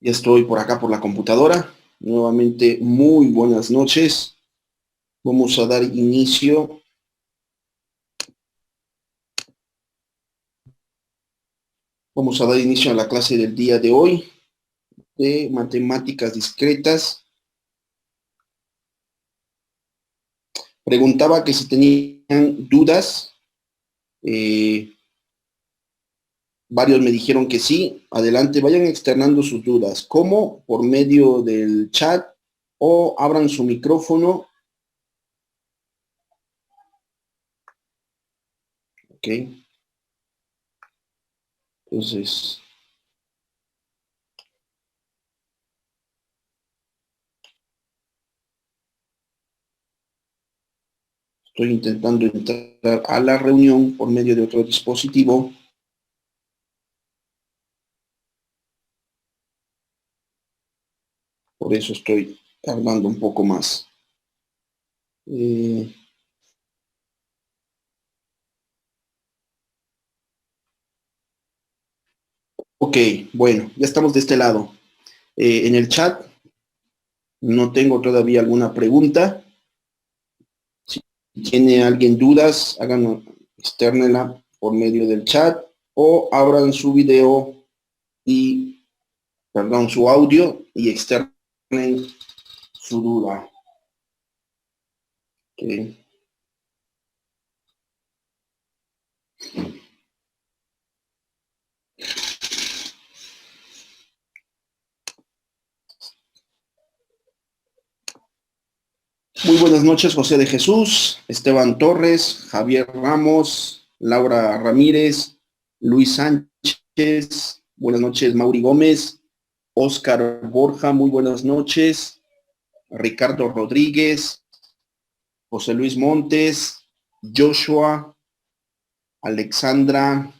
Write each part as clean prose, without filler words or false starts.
Ya estoy por acá por la computadora. Nuevamente, muy buenas noches. Vamos a dar inicio. Vamos a dar inicio a la clase del día de hoy de matemáticas discretas. Preguntaba que si tenían dudas. Eh, Varios me dijeron que sí. Adelante, vayan externando sus dudas. ¿Cómo? Por medio del chat o abran su micrófono. Ok. Entonces, estoy intentando entrar a la reunión por medio de otro dispositivo. Por eso estoy tardando un poco más. Eh, ok, bueno, ya estamos de este lado. En el chat no tengo todavía alguna pregunta. Si tiene alguien dudas, háganlo, externela por medio del chat o abran su video y, perdón, su audio y externen su duda. Okay. Muy buenas noches, José de Jesús, Esteban Torres, Javier Ramos, Laura Ramírez, Luis Sánchez, buenas noches, Mauri Gómez, Oscar Borja, muy buenas noches, Ricardo Rodríguez, José Luis Montes, Joshua, Alexandra,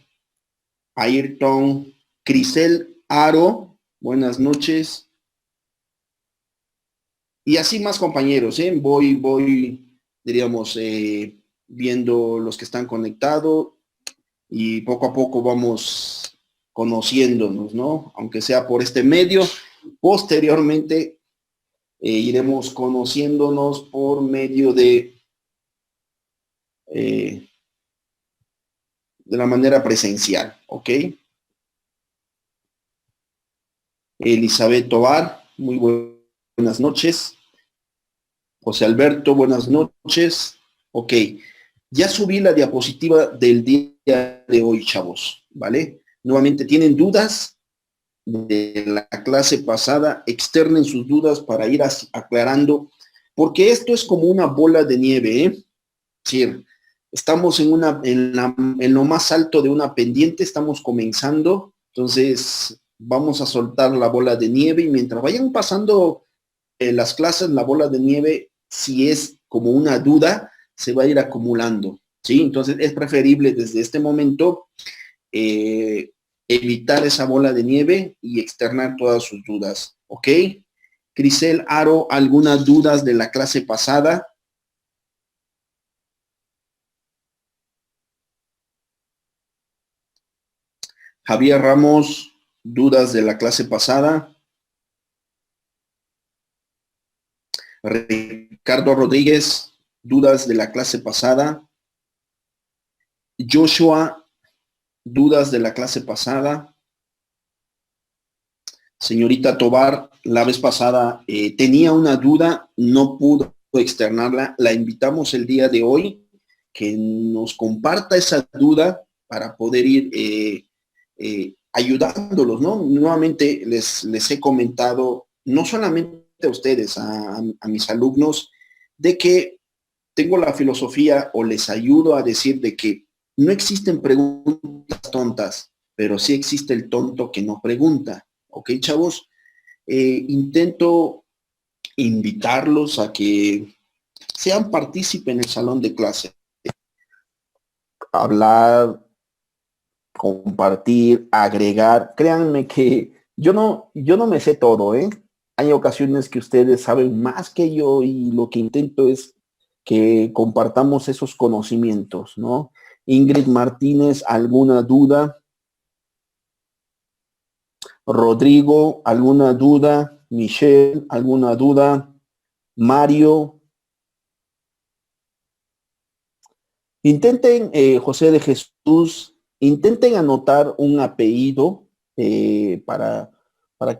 Ayrton, Crisel Aro, buenas noches, y así más compañeros, ¿eh? Diríamos, viendo los que están conectados y poco a poco vamos conociéndonos, ¿no? Aunque sea por este medio, posteriormente iremos conociéndonos por medio eh, de la manera presencial, ¿ok? Elizabeth Tobar, muy buenas noches. José Alberto, buenas noches. Ok, ya subí la diapositiva del día de hoy, chavos, ¿vale? Nuevamente, ¿tienen dudas de la clase pasada? Externen sus dudas para ir aclarando, porque esto es como una bola de nieve, ¿eh? Es decir, estamos en lo más alto de una pendiente, estamos comenzando, entonces vamos a soltar la bola de nieve y mientras vayan pasando las clases, la bola de nieve, si es como una duda, se va a ir acumulando, ¿sí? Entonces es preferible desde este momento eh, evitar esa bola de nieve y externar todas sus dudas, ¿ok? Crisel Aro, ¿algunas dudas de la clase pasada? Javier Ramos, dudas de la clase pasada. Ricardo Rodríguez, dudas de la clase pasada. Joshua, dudas de la clase pasada. Señorita Tobar, la vez pasada tenía una duda, no pudo externarla. La invitamos el día de hoy que nos comparta esa duda para poder ir ayudándolos, ¿no? Nuevamente les he comentado, no solamente a ustedes, a mis alumnos, de que tengo la filosofía o les ayudo a decir de que no existen preguntas tontas, pero sí existe el tonto que no pregunta. ¿Ok, chavos? Intento invitarlos a que sean partícipes en el salón de clase. Hablar, compartir, agregar. Créanme que yo no me sé todo, ¿eh? Hay ocasiones que ustedes saben más que yo y lo que intento es que compartamos esos conocimientos, ¿no? Ingrid Martínez, ¿alguna duda? Rodrigo, ¿alguna duda? Michelle, ¿alguna duda? Mario. Intenten, José de Jesús, intenten anotar un apellido para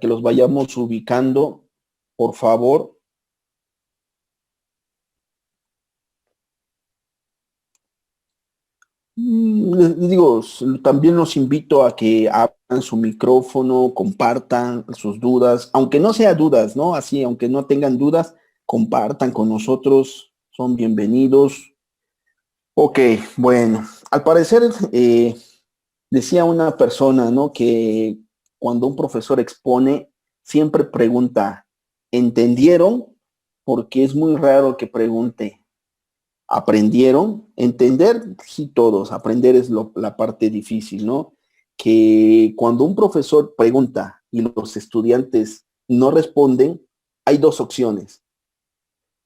que los vayamos ubicando, por favor. Les digo, también los invito a que abran su micrófono, compartan sus dudas, aunque no sea dudas, ¿no? Así, aunque no tengan dudas, compartan con nosotros, son bienvenidos. Ok, bueno, al parecer decía una persona, ¿no? Que cuando un profesor expone, siempre pregunta, ¿entendieron? Porque es muy raro que pregunte, ¿aprendieron? Entender, sí todos, aprender es la parte difícil, ¿no? Que cuando un profesor pregunta y los estudiantes no responden, hay dos opciones.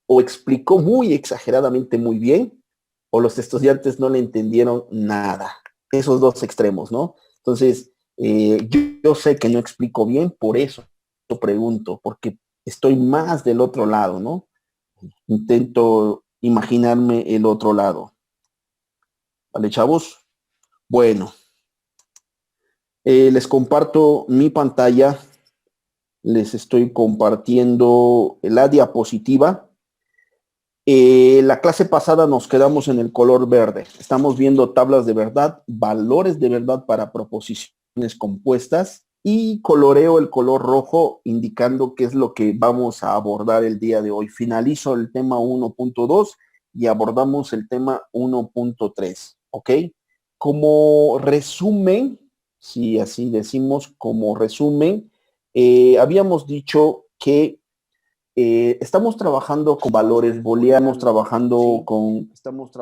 O explicó muy exageradamente muy bien, o los estudiantes no le entendieron nada. Esos dos extremos, ¿no? Entonces, yo sé que no explico bien, por eso pregunto, porque estoy más del otro lado, ¿no? Intento imaginarme el otro lado. ¿Vale, chavos? Bueno, les comparto mi pantalla. Les estoy compartiendo la diapositiva. La clase pasada nos quedamos en el color verde. Estamos viendo tablas de verdad, valores de verdad para proposiciones compuestas y coloreo el color rojo indicando qué es lo que vamos a abordar el día de hoy. Finalizo el tema 1.2 y abordamos el tema 1.3, ¿ok? Como resumen, si así decimos, como resumen, habíamos dicho que estamos trabajando con valores booleanos, trabajando con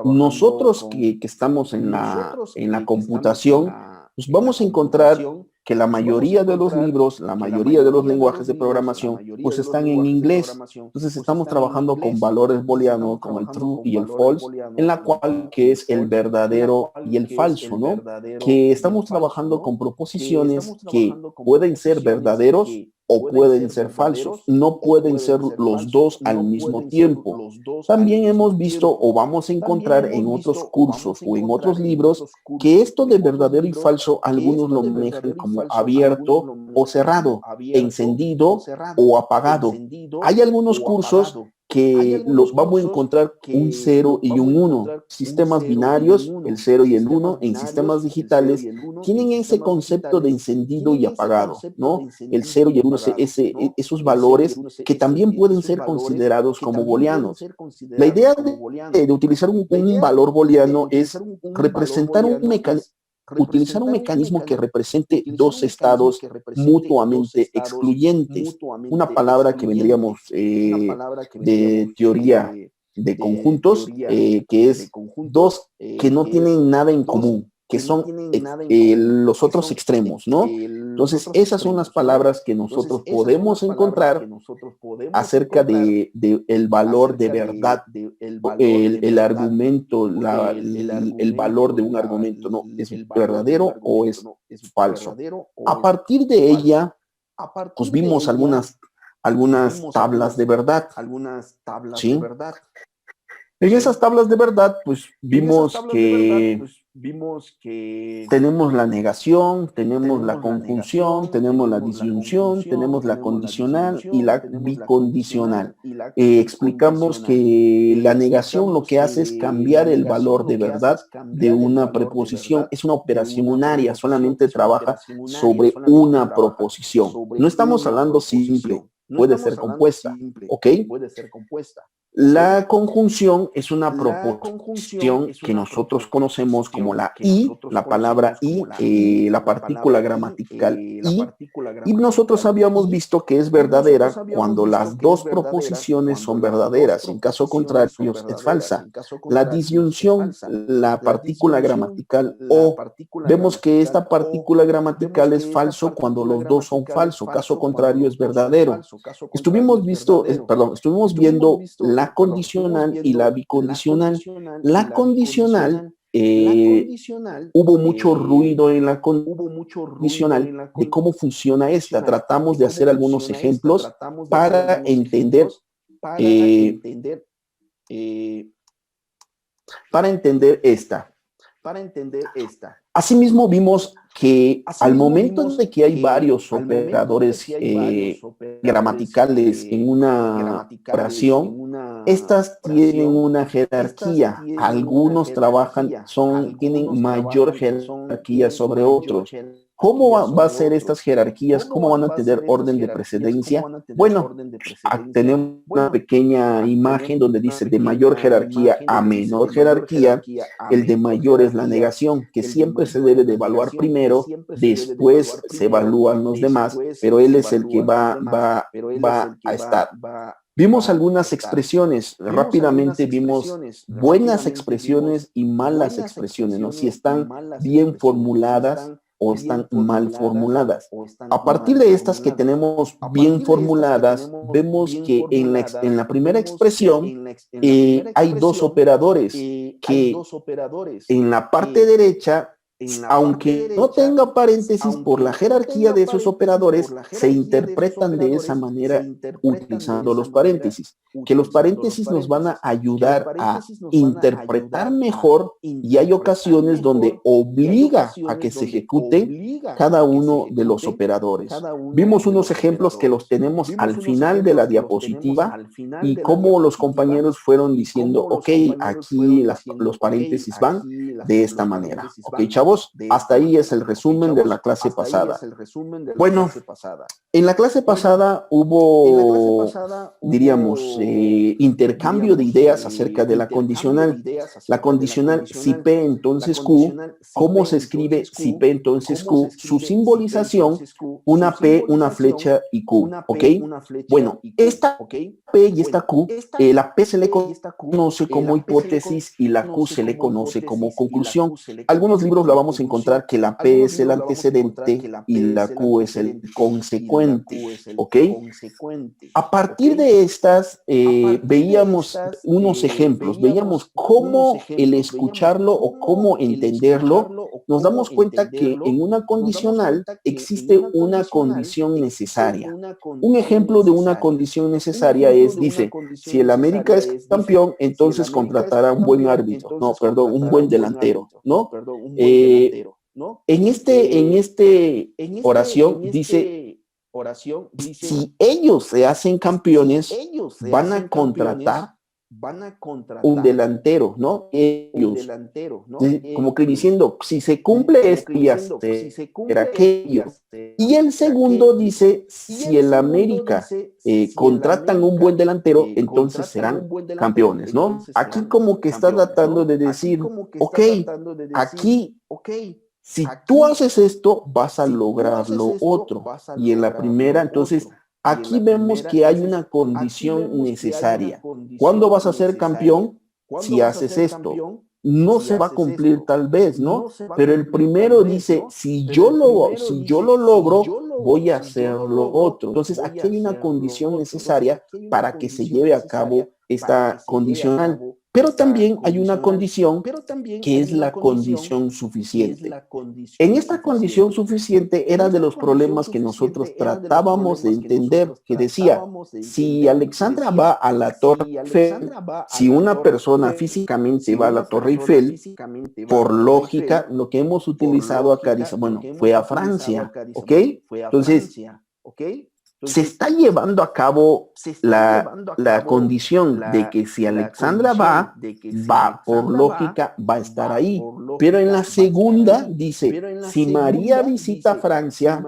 nosotros que estamos en la computación, pues vamos a encontrar que la mayoría de los libros, la mayoría de los lenguajes de programación, pues están en inglés. Entonces estamos trabajando con valores booleanos como el true y el false, en la cual que es el verdadero y el falso, ¿no? Que estamos trabajando con proposiciones que pueden ser verdaderos o pueden ser falsos, no pueden ser los dos al mismo tiempo. También hemos visto o vamos a encontrar en otros cursos o en otros libros que esto de verdadero y falso algunos lo manejan como abierto o cerrado, encendido o apagado. Hay algunos cursos que los vamos a encontrar un 0 y un 1. Sistemas binarios, el 0 y el 1, en sistemas digitales, tienen ese concepto de encendido y apagado, ¿no? El 0 y el 1, esos valores que también pueden ser considerados como booleanos. La idea de utilizar un valor booleano es representar utilizar un mecanismo que represente dos estados mutuamente excluyentes. Una palabra que vendríamos de teoría de conjuntos, que es dos que no tienen nada en común, que son los otros extremos, ¿no? Entonces, esas son las palabras que nosotros podemos encontrar acerca de el valor de verdad, el argumento, el valor de un argumento, ¿no? ¿Es verdadero o es falso? A partir de ella, pues vimos algunas tablas de verdad, ¿sí? En esas tablas de verdad, pues vimos que tenemos la negación, tenemos la conjunción, tenemos la disyunción, tenemos la condicional y la bicondicional. Explicamos que la negación lo que hace es cambiar el valor de verdad de una preposición. Es una operación unaria, solamente trabaja sobre una proposición. No estamos hablando simple, puede ser compuesta, ¿ok? La conjunción es una proposición que nosotros conocemos como la y, la palabra y, la partícula gramatical y nosotros habíamos visto que es verdadera cuando las dos proposiciones son verdaderas, en caso contrario es falsa. La disyunción, la partícula gramatical o, vemos que esta partícula gramatical es falso cuando los dos son falsos, caso contrario es verdadero. Estuvimos viendo la condicional y la bicondicional. La condicional hubo mucho ruido en la condicional de cómo funciona esta. Tratamos de hacer algunos ejemplos para entender esta. Asimismo, vimos que al momento de que hay varios operadores gramaticales en una oración, estas tienen una jerarquía. Algunos tienen mayor jerarquía sobre otros. ¿Cómo va a ser estas jerarquías? ¿Cómo van a tener orden de precedencia? Bueno, tenemos una pequeña imagen donde dice de mayor jerarquía a menor jerarquía. El de mayor es la negación, que siempre se debe de evaluar primero, después se evalúan los demás, pero él es el que va a estar. Vimos algunas expresiones, rápidamente vimos buenas expresiones y malas expresiones, ¿no? Si están bien formuladas o están mal formuladas. A partir de estas que tenemos bien formuladas, vemos que en la primera expresión hay dos operadores que en la parte derecha, aunque no tenga paréntesis, por la jerarquía de esos operadores, se interpretan de esa manera utilizando los paréntesis. Que los paréntesis nos van a ayudar a interpretar mejor y hay ocasiones donde obliga a que se ejecute cada uno de los operadores. Vimos unos ejemplos que los tenemos al final de la diapositiva y cómo los compañeros fueron diciendo, ok, aquí los paréntesis van de esta manera. Ok, chavos. Hasta ahí es el resumen de la clase pasada. Bueno, en la clase pasada hubo, diríamos, intercambio de ideas acerca de la condicional. La condicional si P entonces Q, ¿cómo se escribe si P entonces Q? Su simbolización, una P, una flecha y Q, ¿ok? Bueno, esta P y esta Q, la P se le conoce como hipótesis y la Q se le conoce como conclusión. Algunos libros la vamos a encontrar que la P es el antecedente y la Q es el consecuente, ¿ok? A partir de estas, veíamos unos ejemplos, veíamos cómo el escucharlo o cómo entenderlo, nos damos cuenta que en una condicional existe una condición necesaria. Un ejemplo de una condición necesaria es, dice, si el América es campeón, entonces contratará un buen árbitro, un buen delantero, ¿no? En este oración dice, si ellos se hacen campeones, van a contratar un delantero, ¿no? Ellos, como que diciendo, si se cumple esto y hacer aquello. Y el segundo dice, si el América contratan un buen delantero, entonces serán campeones, ¿no? Aquí como que está tratando de decir, ok, aquí, si tú haces esto, vas a lograr lo otro. Y en la primera, entonces, aquí vemos que hay una condición necesaria. ¿Cuándo vas a ser campeón? Si haces esto. No se va a cumplir tal vez, ¿no? Pero el primero dice, si yo lo logro, voy a hacer lo otro. Entonces, aquí hay una condición necesaria para que se lleve a cabo esta condicional. Pero también hay una condición que es la condición suficiente. En esta condición suficiente era de los problemas que nosotros tratábamos de entender, que decía, si Alexandra va a la Torre Eiffel, si una persona físicamente va a la Torre Eiffel, por lógica, lo que hemos utilizado acá dice, bueno, fue a Francia, ¿ok? Entonces, se está llevando a cabo la condición de que si Alexandra va, por lógica, va a estar ahí. Pero en la segunda dice, si María visita Francia,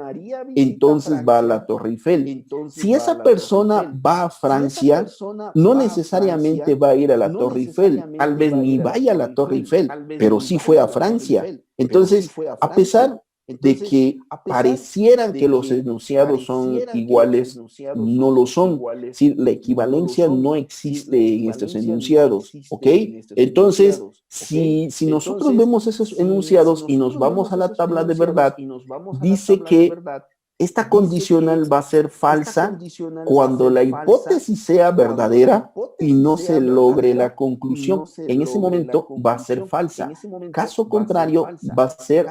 entonces va a la Torre Eiffel. Si esa persona va a Francia, no necesariamente va a ir a la Torre Eiffel. Tal vez ni vaya a la Torre Eiffel, pero sí fue a Francia. Entonces, a pesar de que parecieran que los enunciados son iguales, no lo son. Sí, la equivalencia no existe en estos enunciados, ¿ok? Entonces, si nosotros vemos esos enunciados y nos vamos a la tabla de verdad, dice que esta condicional va a ser falsa cuando la hipótesis sea verdadera y no se logre la conclusión. En ese momento va a ser falsa. Caso contrario, va a ser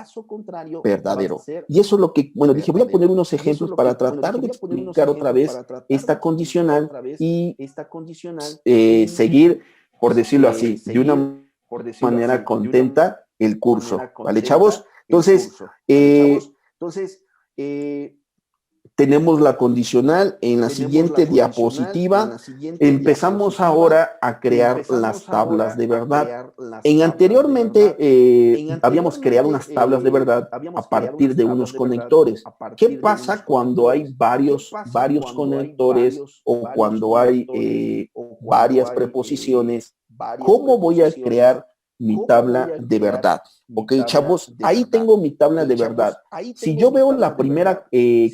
verdadero. Y eso es lo que, bueno, dije, voy a poner unos ejemplos para tratar de explicar otra vez esta condicional y seguir, por decirlo así, de una manera contenta el curso. ¿Vale, chavos? Entonces, tenemos la condicional en la siguiente diapositiva. Empezamos ahora a crear las tablas de verdad. Anteriormente habíamos creado unas tablas de verdad a partir de unos conectores. ¿Qué pasa cuando hay varios conectores o cuando hay varias preposiciones? ¿Cómo voy a crear mi tabla de verdad? Ok, chavos, ahí tengo mi tabla de verdad. Si yo veo la primera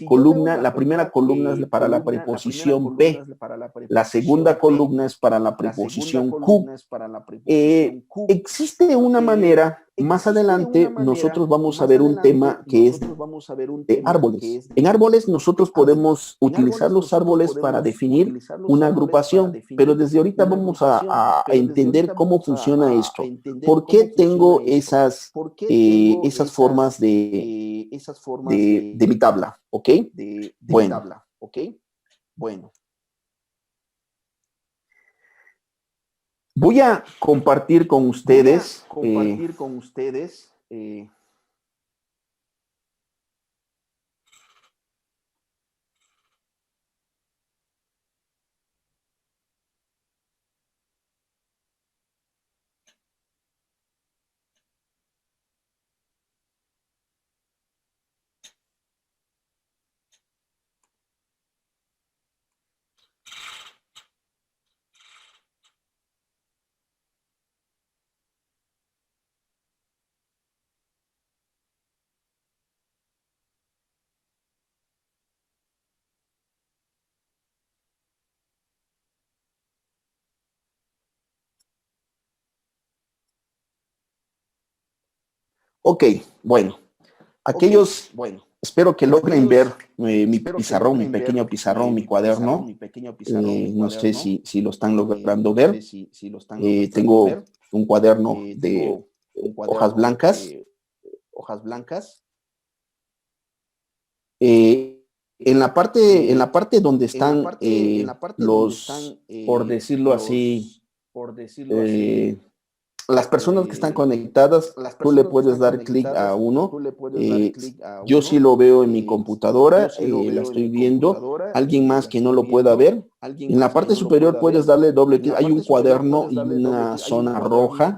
columna, la primera columna es para la preposición P, la segunda columna es para la preposición Q. Existe una manera, más adelante nosotros vamos a ver un tema que es de árboles. En árboles nosotros podemos utilizar los árboles para definir una agrupación, pero desde ahorita vamos a entender cómo funciona esto. ¿Por qué tengo esas formas de mi tabla? ¿Ok? Bueno. Voy a compartir con ustedes. Ok, bueno. Aquellos, espero que logren ver mi pizarrón, mi pequeño pizarrón, mi cuaderno. No sé si lo están logrando ver. Tengo un cuaderno de hojas blancas. En la parte donde están por decirlo así, las personas que están conectadas, tú le puedes dar clic a uno. Yo sí lo veo en mi computadora, la estoy viendo. Alguien más que no lo pueda ver. En la parte superior puedes darle doble clic. Hay un cuaderno y una zona roja.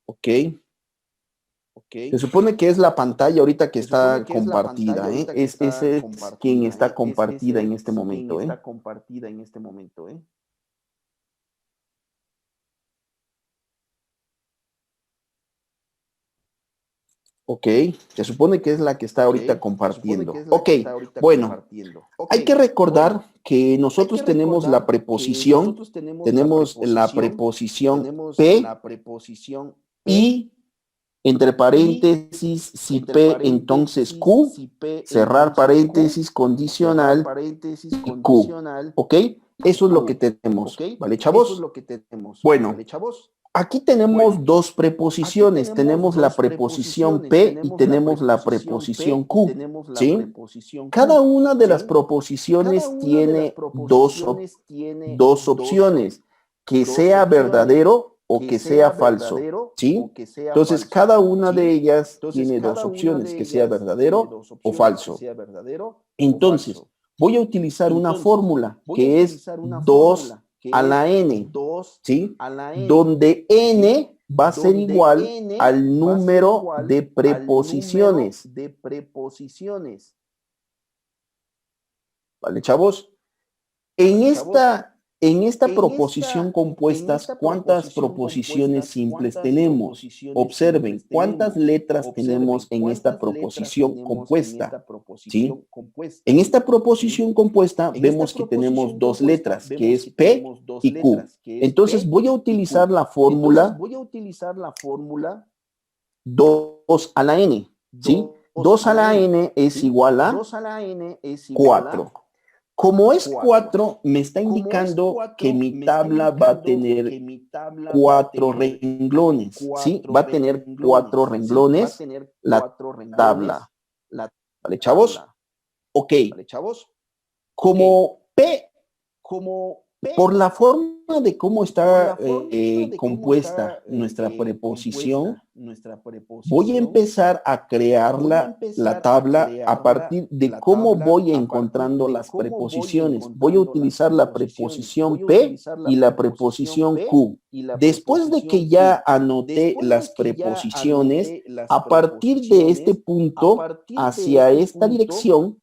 Ok. Se supone que es la pantalla ahorita que está compartida, ¿eh? Ese es quien está compartida en este momento, ¿eh? Ok, se supone que es la que está ahorita compartiendo. Ok, bueno, hay que recordar que nosotros tenemos la preposición, tenemos la preposición P y entre paréntesis, si P, entonces Q, cerrar paréntesis, condicional y Q. ¿Ok? Eso es lo que tenemos. ¿Vale, chavos? Bueno, aquí tenemos dos preposiciones. Tenemos la preposición P y tenemos la preposición Q. ¿Sí? Cada una de las proposiciones tiene dos opciones. Que sea verdadero o que sea falso, ¿sí? Entonces, cada una de ellas tiene dos opciones, que sea verdadero o falso. Entonces, voy a utilizar una fórmula que es 2 a la n, ¿sí? Donde n va a ser igual al número de preposiciones. ¿Vale, chavos? En esta En esta proposición compuestas, ¿cuántas proposiciones simples tenemos? Observen, ¿cuántas letras tenemos en esta proposición compuesta? ¿Sí? En esta proposición compuesta vemos que tenemos dos letras, que es P y Q. Entonces voy a utilizar la fórmula 2 a la n, ¿sí? 2 a la n es igual a 4. Como es 4, me está indicando que mi tabla va a tener 4 renglones, ¿sí? Va a tener 4 renglones la tabla. ¿Vale, chavos? Ok. Como P, por la forma de cómo está compuesta nuestra preposición, voy a empezar a crear la tabla a partir de cómo voy encontrando las preposiciones. Voy a utilizar la preposición P y la preposición Q. Después de que ya anoté las preposiciones, a partir de este punto hacia esta dirección,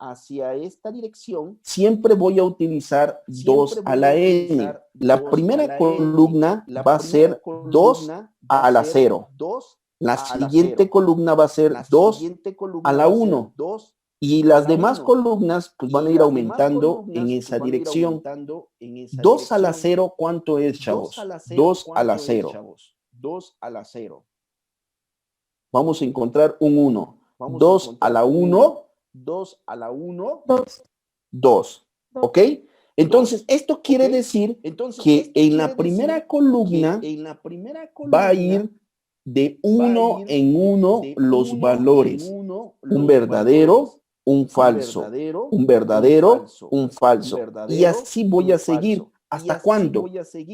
siempre voy a utilizar 2 a la n. La primera columna va a ser 2 a la 0. La siguiente columna va a ser 2 a la 1. Y las demás columnas pues, van a ir aumentando en esa dirección. 2 a la 0, ¿cuánto es, chavos? 2 a la 0. Vamos a encontrar un 1. 2 a la 1. 2. ¿Ok? Entonces, esto quiere decir que en la primera columna va a ir de 1 en 1 los valores. Un verdadero, un falso. Un verdadero, un falso. Y así voy a seguir. ¿Hasta cuándo?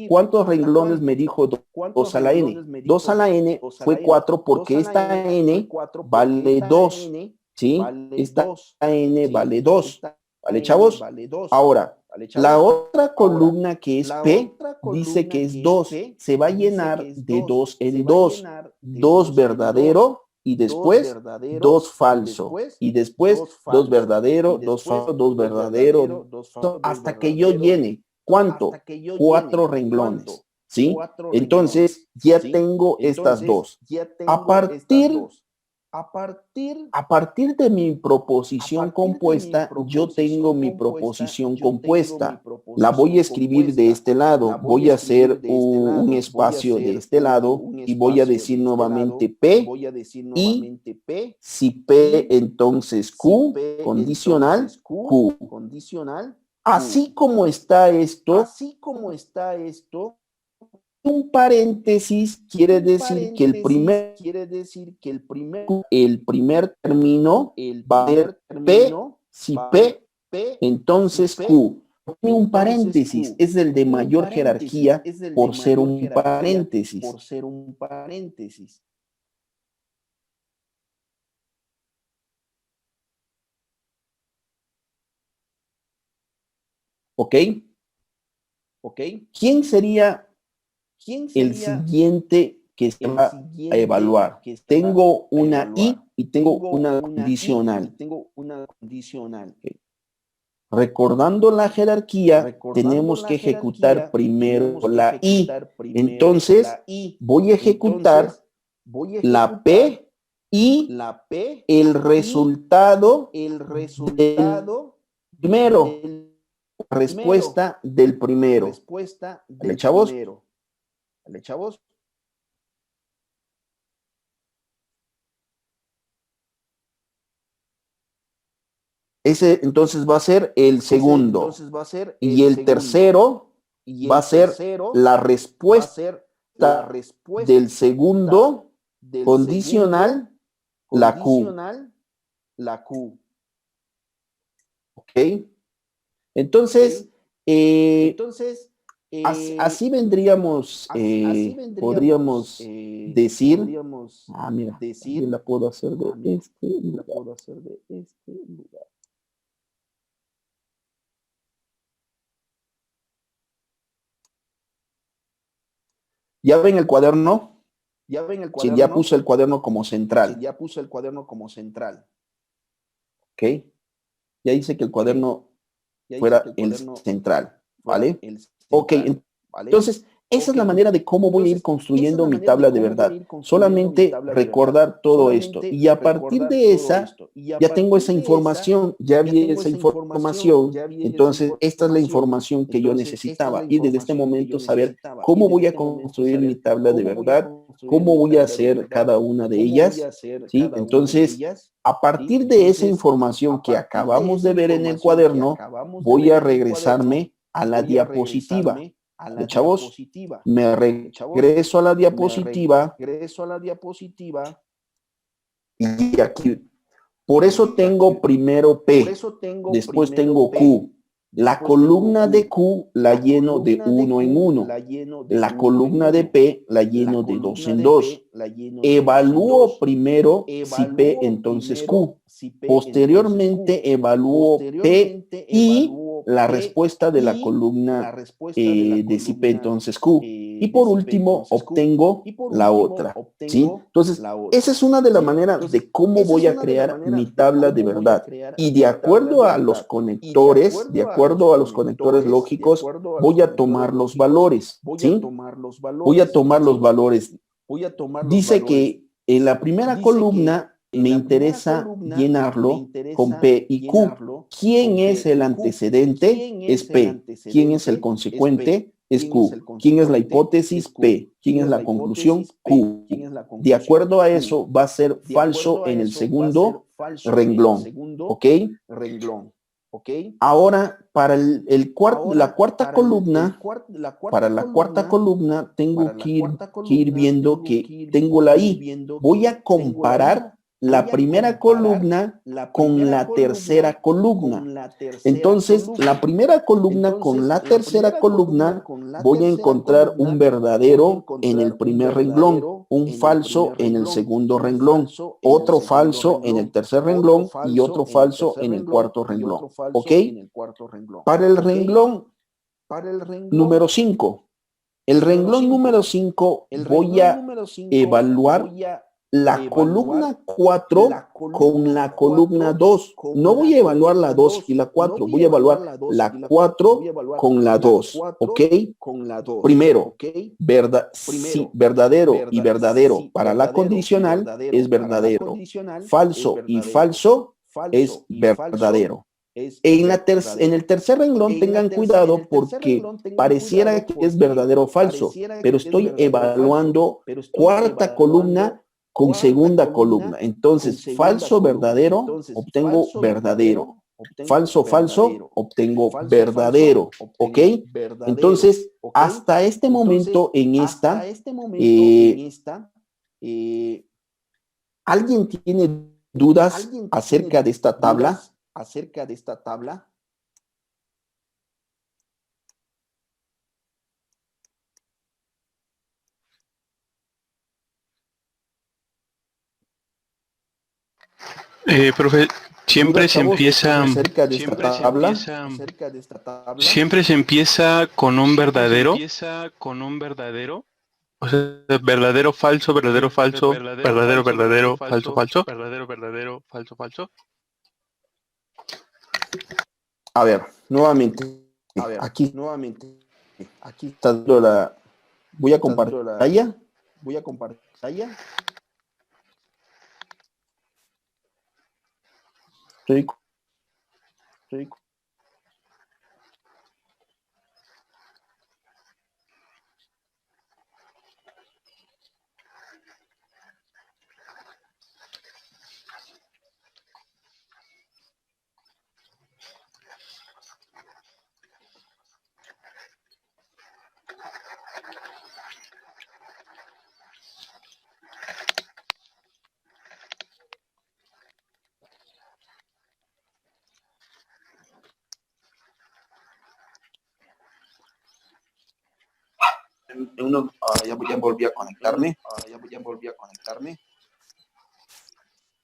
¿Cuántos renglones me dijo 2 a la n? 2 a la n fue 4 porque esta n vale 2. ¿Sí? Esta n vale 2. ¿Vale, chavos? Ahora, la otra columna que es P dice que es 2. Se va a llenar de 2 en 2. 2 verdadero y después 2 falso. Y después 2 verdadero, 2 falso, 2 verdadero, hasta que yo llene. ¿Cuánto? 4 renglones. ¿Sí? Entonces, ya tengo estas dos. A partir de mi proposición compuesta, yo tengo mi proposición compuesta. La voy a escribir de este lado. Voy a hacer un espacio de este lado y voy a decir nuevamente P. Y si P, entonces Q, condicional, Q. Así como está esto, un paréntesis quiere decir que el primer término va a ser P, si P, entonces Q. Un paréntesis es el de mayor jerarquía por ser un paréntesis. ¿Ok? ¿Quién sería el siguiente que se va a evaluar? Tengo una I y tengo una condicional. Okay. Recordando la jerarquía, tenemos que ejecutar primero la I. Entonces, voy a ejecutar la P y el resultado del primero. Respuesta del primero. ¿Vale, chavos? Ese entonces va a ser el segundo. Y el tercero va a ser la respuesta del segundo condicional, la Q. ¿Ok? Entonces, así vendríamos, podríamos decir, mira, yo la puedo hacer de este lugar. ¿Ya ven el cuaderno? Sí, ya puse el cuaderno como central. ¿Ok? Ya hice que el cuaderno fuera el central. ¿vale? Ok, entonces, esa es la manera de cómo voy a ir construyendo mi tabla de verdad. Solamente recordar todo esto. Y a partir de esa, ya tengo esa información, ya vi esa información. Entonces, esta es la información que yo necesitaba. Y desde este momento saber cómo voy a construir mi tabla de verdad, cómo voy a hacer cada una de ellas, ¿sí? Entonces, a partir de esa información que acabamos de ver en el cuaderno, voy a regresarme a la diapositiva. ¿De chavos? Me regreso a la diapositiva y aquí, por eso tengo primero P, después tengo Q. La columna de Q la lleno de 1 en 1. La columna de P la lleno de 2 en 2. Evalúo primero si P, entonces Q. Posteriormente evalúo P y la respuesta de la columna de si P, entonces Q. Y por último obtengo la otra, ¿sí? Entonces, esa es una de las maneras de cómo voy a crear mi tabla de verdad. Y de acuerdo a los conectores, lógicos, voy a tomar los valores, ¿sí? Voy a tomar los valores. Dice que en la primera columna me interesa llenarlo con P y Q. ¿Quién es el antecedente? Es P. ¿Quién es el consecuente? Es Q. ¿Quién es la hipótesis? P. ¿Quién es la conclusión? Q. De acuerdo a eso, va a ser falso en el segundo renglón. ¿Ok? Ahora, para la cuarta columna, tengo que ir viendo que tengo la I. Voy a comparar la primera columna con la tercera columna. Entonces, la primera columna con la tercera columna, voy a encontrar un verdadero en el primer renglón, un falso en el segundo renglón, otro falso en el tercer renglón y otro falso en el cuarto renglón. ¿Ok? Para el renglón número 5, el renglón número 5 voy a evaluar la columna 4 con la columna 2. No voy a evaluar la 2 y la 4, voy a evaluar la 4 con la 2, ¿ok? Primero, sí, verdadero y verdadero para la condicional es verdadero. Falso y falso es verdadero. En el tercer renglón tengan cuidado porque pareciera que es verdadero o falso, pero estoy evaluando cuarta columna con segunda columna. Entonces, falso, verdadero, obtengo verdadero. Falso, falso, obtengo verdadero. ¿Ok? Entonces, hasta este momento en esta, ¿alguien tiene dudas acerca de esta tabla? Profe, siempre ¿Dudas, se chavos, empieza, acerca de esta tabla? siempre se empieza con un verdadero, o sea, verdadero, falso, verdadero, falso, verdadero, verdadero, falso, falso. A ver, nuevamente, aquí está la... Voy a compartir pantalla. Estoy ya volví a conectarme.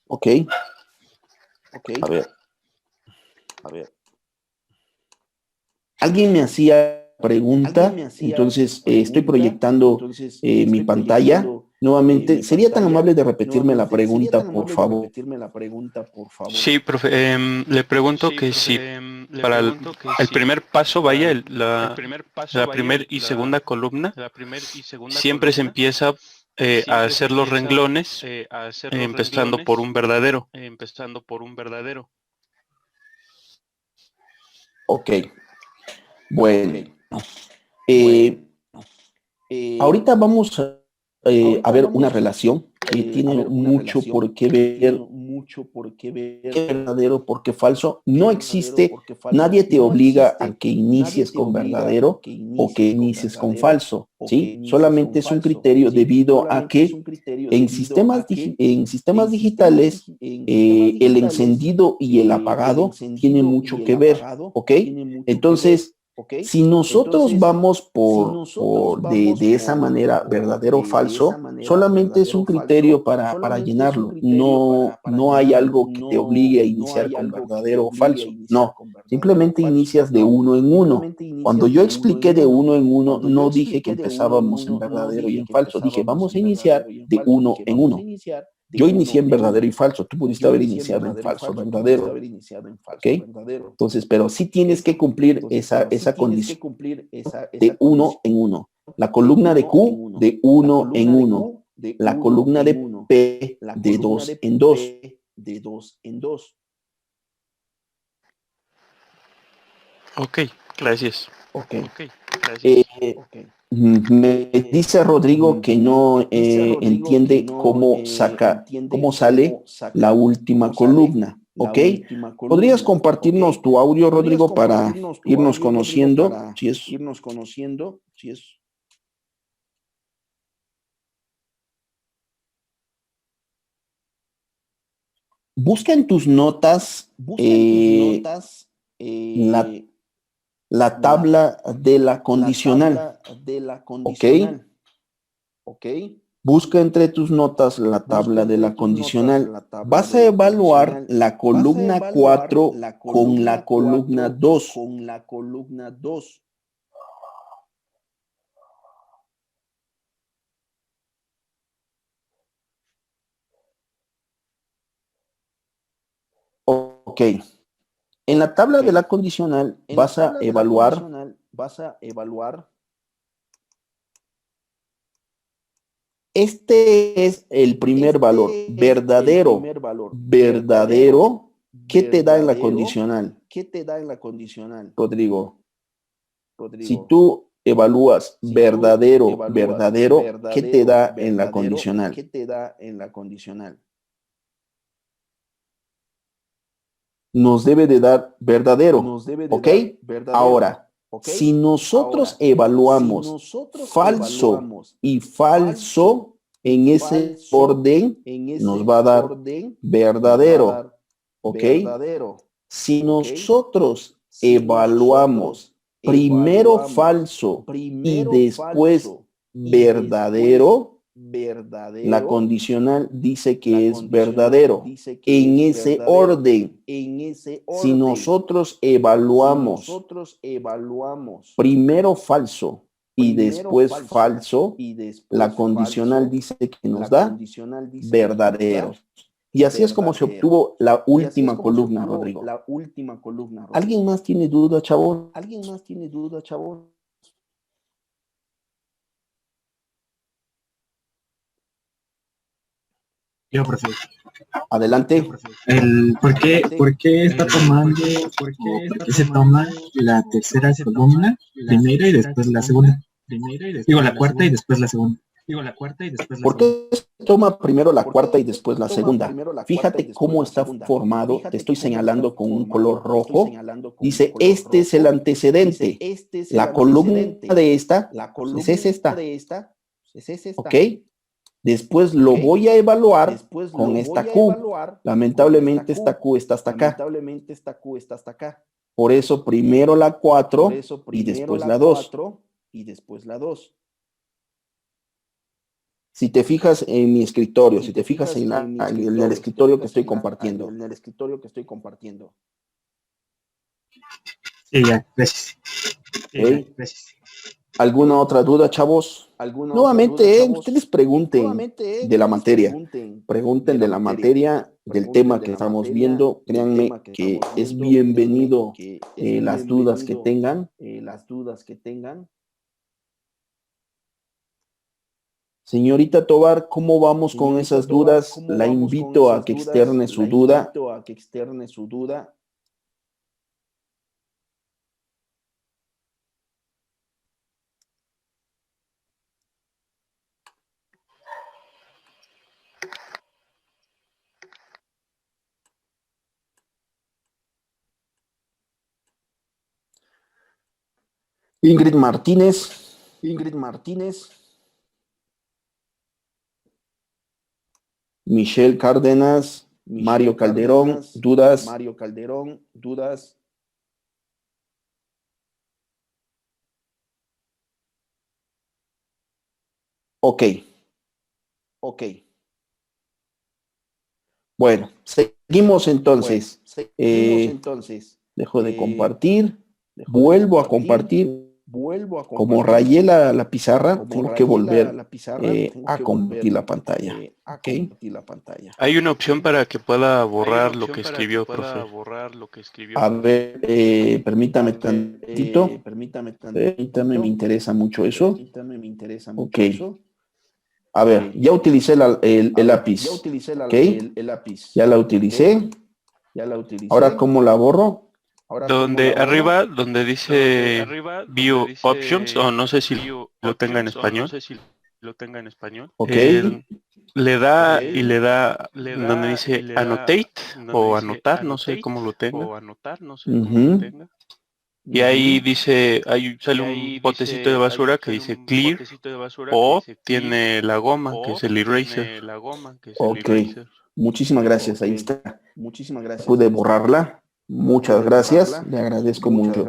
Ok. A ver. Alguien me hacía pregunta, entonces estoy proyectando mi pantalla. Nuevamente, ¿sería tan amable de repetirme la pregunta, por favor? Sí, profe. Le pregunto que si para el primer paso, vaya, la primera y segunda columna, siempre se empieza a hacer los renglones empezando por un verdadero. Ok, bueno. Ahorita vamos a ver una relación que tiene mucho por qué ver qué verdadero, por qué falso. No existe, nadie te obliga a que inicies con verdadero o que inicies con falso, ¿sí? Solamente es un criterio debido a que en sistemas digitales el encendido y el apagado tiene mucho que ver, ¿ok? Entonces, si nosotros vamos de esa manera, verdadero o falso, solamente es un criterio para llenarlo. No hay algo que te obligue a iniciar con verdadero o falso. No, simplemente inicias de uno en uno. Cuando yo expliqué de uno en uno, no dije que empezábamos en verdadero y en falso. Dije, vamos a iniciar de uno en uno. Yo inicié en verdadero y falso. Tú pudiste haber iniciado en falso, verdadero. ¿Ok? Entonces, pero sí tienes que cumplir esa condición de uno en uno. La columna de Q de uno en uno. La columna de P de dos en dos. Ok, gracias. Ok. Me dice Rodrigo que no entiende cómo sale la última columna. ¿Ok? ¿Podrías compartirnos tu audio, Rodrigo, para irnos conociendo? Si es. Busca en tus notas la tabla de la condicional. ¿Ok? Busca entre tus notas la tabla de la condicional. Vas a evaluar la columna 4 con la columna 2. Ok. En la tabla de la condicional vas a evaluar este es el primer valor, verdadero. Verdadero, ¿qué te da en la condicional? Rodrigo, si tú evalúas verdadero, ¿qué te da en la condicional? Nos debe de dar verdadero, ¿ok? Ahora, si nosotros evaluamos falso y falso en ese orden, nos va a dar verdadero, ¿ok? Si nosotros evaluamos primero falso y después verdadero, la condicional dice que es verdadero. En ese orden, si nosotros evaluamos primero falso y después falso, la condicional dice que nos da verdadero. Y así es como se obtuvo la última columna, Rodrigo. ¿Alguien más tiene duda, chavo? Yo, profe. Adelante. ¿Por qué está tomando o por qué se toma la tercera columna primero y después la segunda? Digo, la cuarta y después la segunda. ¿Por qué se toma primero la cuarta y después la segunda? Fíjate cómo está formado. Te estoy señalando con un color rojo. Dice, este es el antecedente. La columna de esta es esta. ¿Ok? Después lo voy a evaluar con esta Q. Lamentablemente esta Q está hasta acá. Por eso primero la 4 y después la 2. Si te fijas en mi escritorio, si te fijas en el escritorio que estoy compartiendo. Sí, ya, gracias. ¿Okay? ¿Alguna otra duda, chavos? Nuevamente, ustedes pregunten de la materia. Pregunten de la materia, del tema que estamos viendo. Créanme que es bienvenido las dudas que tengan. Señorita Tobar, ¿cómo vamos con esas dudas? La invito a que externe su duda. Ingrid Martínez. Michelle Cárdenas. Mario Calderón. ¿Dudas? Ok. Bueno, seguimos entonces. Dejo de compartir. Vuelvo a compartir. Como rayé la pizarra, tengo que volver a compartir la pantalla. ¿Okay? Hay una opción para que pueda borrar lo que escribió, profe. A ver, permítame tantito. Permítame, me interesa mucho eso. Ok. A ver, ya utilicé el lápiz. ¿Ok? Ya la utilicé. Ahora, ¿cómo la borro? Donde arriba, donde dice View Options, o no sé si lo tenga en español. Ok. Le da y le da donde dice Annotate o anotar, no sé cómo lo tenga. Y ahí dice, ahí sale un botecito de basura que dice Clear o tiene la goma, que es el eraser. Ok. Muchísimas gracias. Ahí está. Pude borrarla. Muchas gracias. Le agradezco mucho.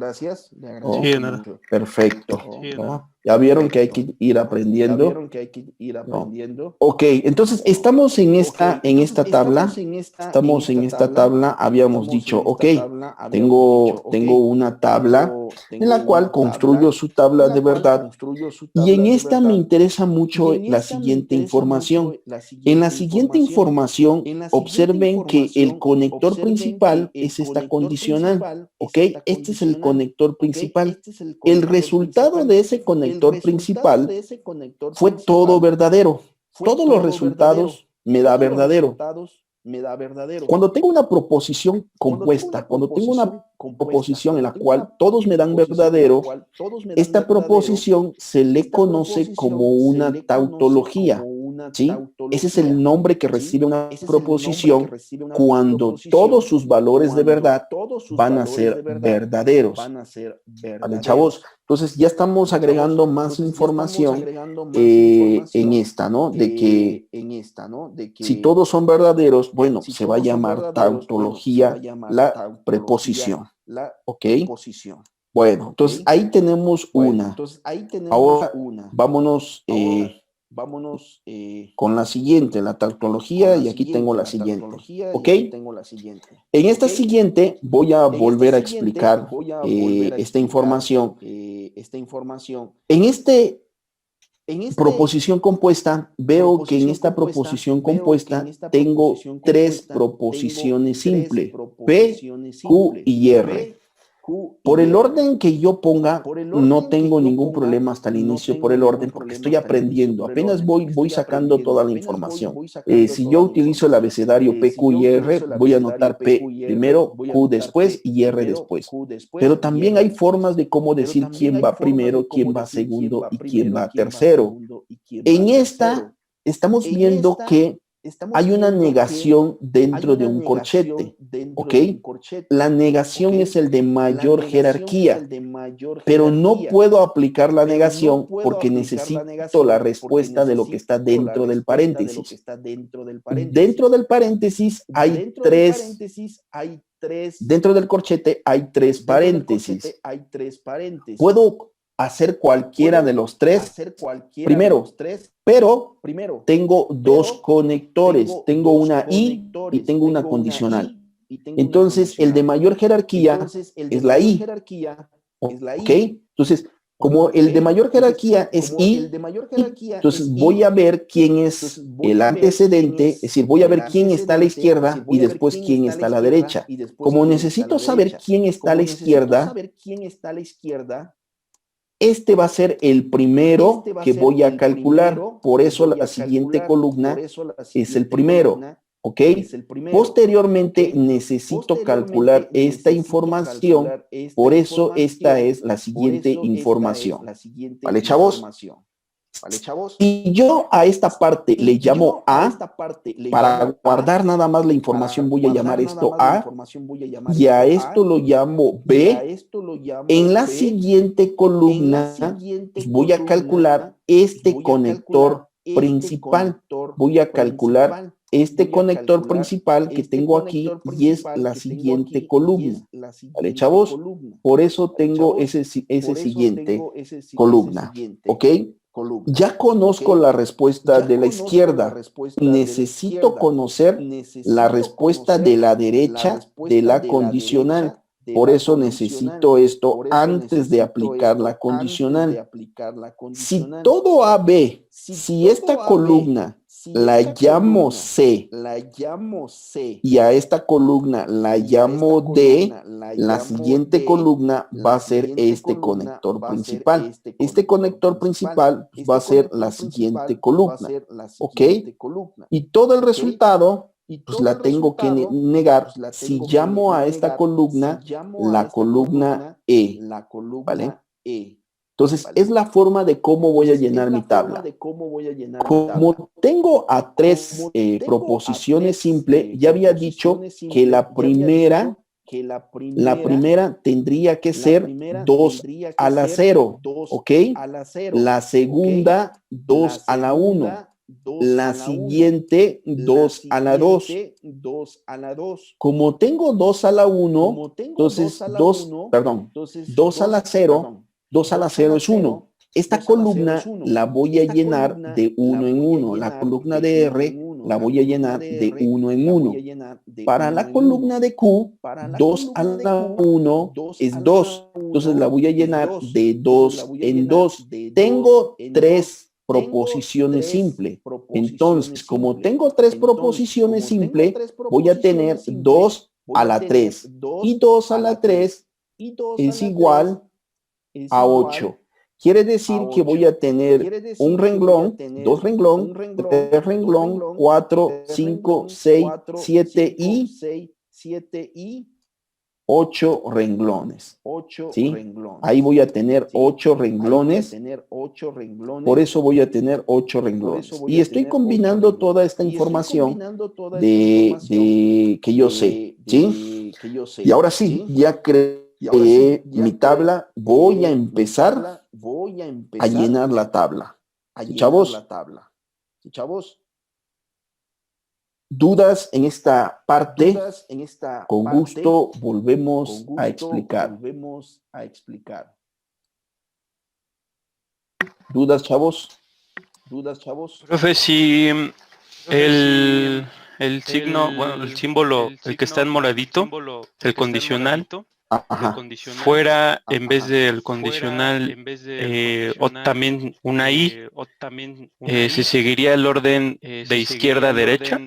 Oh, Sí, nada. perfecto. ¿No? Ya vieron que hay que ir aprendiendo. ¿No? Ok, entonces estamos en esta tabla. Estamos en esta tabla. Habíamos dicho, ok, tengo una tabla en la cual construyo su tabla de verdad. Y en esta me interesa mucho la siguiente información. En la siguiente información, observen que el conector principal es esta condicional, ¿ok? Este es el conector principal. El resultado de ese conector principal fue todo verdadero. Todos los resultados me da verdadero. Cuando tengo una proposición compuesta, cuando tengo una proposición en la cual todos me dan verdadero, esta proposición se le conoce como una tautología, ¿sí? Ese es el nombre que recibe una proposición cuando todos sus valores de verdad van a ser verdaderos. ¿Vale, chavos? Entonces ya estamos agregando más información en esta, ¿no? De que si todos son verdaderos, bueno, se va a llamar tautología la preposición. ¿Ok? Bueno, entonces ahí tenemos una. Ahora vámonos con la siguiente, la tautología, y aquí tengo la siguiente. ¿Ok? En esta siguiente voy a volver a explicar esta información. En proposición compuesta, veo que en esta proposición compuesta tengo tres proposiciones simples, P, Q y R. Por el orden que yo ponga, no tengo ningún problema hasta el inicio por el orden, porque estoy aprendiendo. Apenas voy sacando toda la información. Si yo utilizo el abecedario P, Q y R, voy a anotar P primero, Q después y R después. Pero también hay formas de cómo decir quién va primero, quién va segundo y quién va tercero. En esta estamos viendo que hay una negación dentro de un corchete, ¿ok? La negación es el de mayor jerarquía, pero no puedo aplicar la negación porque necesito la respuesta de lo que está dentro del paréntesis. Dentro del paréntesis hay tres, dentro del corchete hay tres paréntesis. Puedo hacer cualquiera de los tres primero, pero tengo dos conectores, tengo una I y tengo una condicional. Entonces, el de mayor jerarquía es la I. ¿Ok? Entonces, Como el de mayor jerarquía es I, entonces voy a ver quién es el antecedente, es decir, voy a ver quién está a la izquierda y después quién está a la derecha. Como necesito saber quién está a la izquierda, este va a ser el primero que voy a calcular, por eso la siguiente columna es el primero, ¿ok? Posteriormente necesito calcular esta información, por eso esta es la siguiente información. ¿Vale, chavos? Si yo a esta parte le llamo A, para guardar nada más la información voy a llamar esto A, y a esto lo llamo B. En la siguiente columna voy a calcular este conector principal. Voy a calcular este conector principal que tengo aquí y es la siguiente columna. ¿Vale, chavos? Por eso tengo ese siguiente columna. ¿Ok? Ya conozco la respuesta de la izquierda. Necesito conocer la respuesta de la derecha de la condicional. Por eso necesito esto antes de aplicar la condicional. Si todo AB, si esta columna la llamo C y a esta columna la llamo D, la siguiente columna va a ser este conector principal. Este conector principal va a ser la siguiente columna, ¿ok? Y todo el resultado, pues la tengo que negar si llamo a esta columna la columna E, ¿vale? Entonces, es la forma de cómo voy a llenar mi tabla. Como tengo a tres proposiciones simples, ya había dicho que la primera tendría que ser 2 a la 0, ¿ok? La segunda, 2 a la 1. La siguiente, 2 a la 2. Como tengo 2 a la 1, entonces 2 a la 0, 2 a la 0 es 1. Esta columna la voy a llenar de 1 en 1. La columna de R la voy a llenar de 1 en 1. Para la columna de Q, 2 a la 1 es 2. Entonces la voy a llenar de 2 en 2. Tengo 3 proposiciones simples. Entonces, como tengo 3 proposiciones simples, voy a tener 2 a la 3. Y 2 a la 3 es igual a 8. Quiere decir que voy a tener un renglón, 2 renglón, 3 renglón, 4, 5, 6, 7 y 8 renglones. ¿Sí? Ahí voy a tener 8 renglones. Por eso voy a tener 8 renglones. Y estoy combinando toda esta información de que yo sé. ¿Sí? Y ahora sí, ya creé mi tabla. Voy a empezar a llenar la tabla. Chavos, dudas en esta parte, con gusto volvemos a explicar. ¿Dudas, chavos? Profe, si el signo, bueno, el símbolo, el que está en moradito, el condicional, Ajá. fuera en vez del condicional o también una I, ¿se seguiría el orden de izquierda a derecha?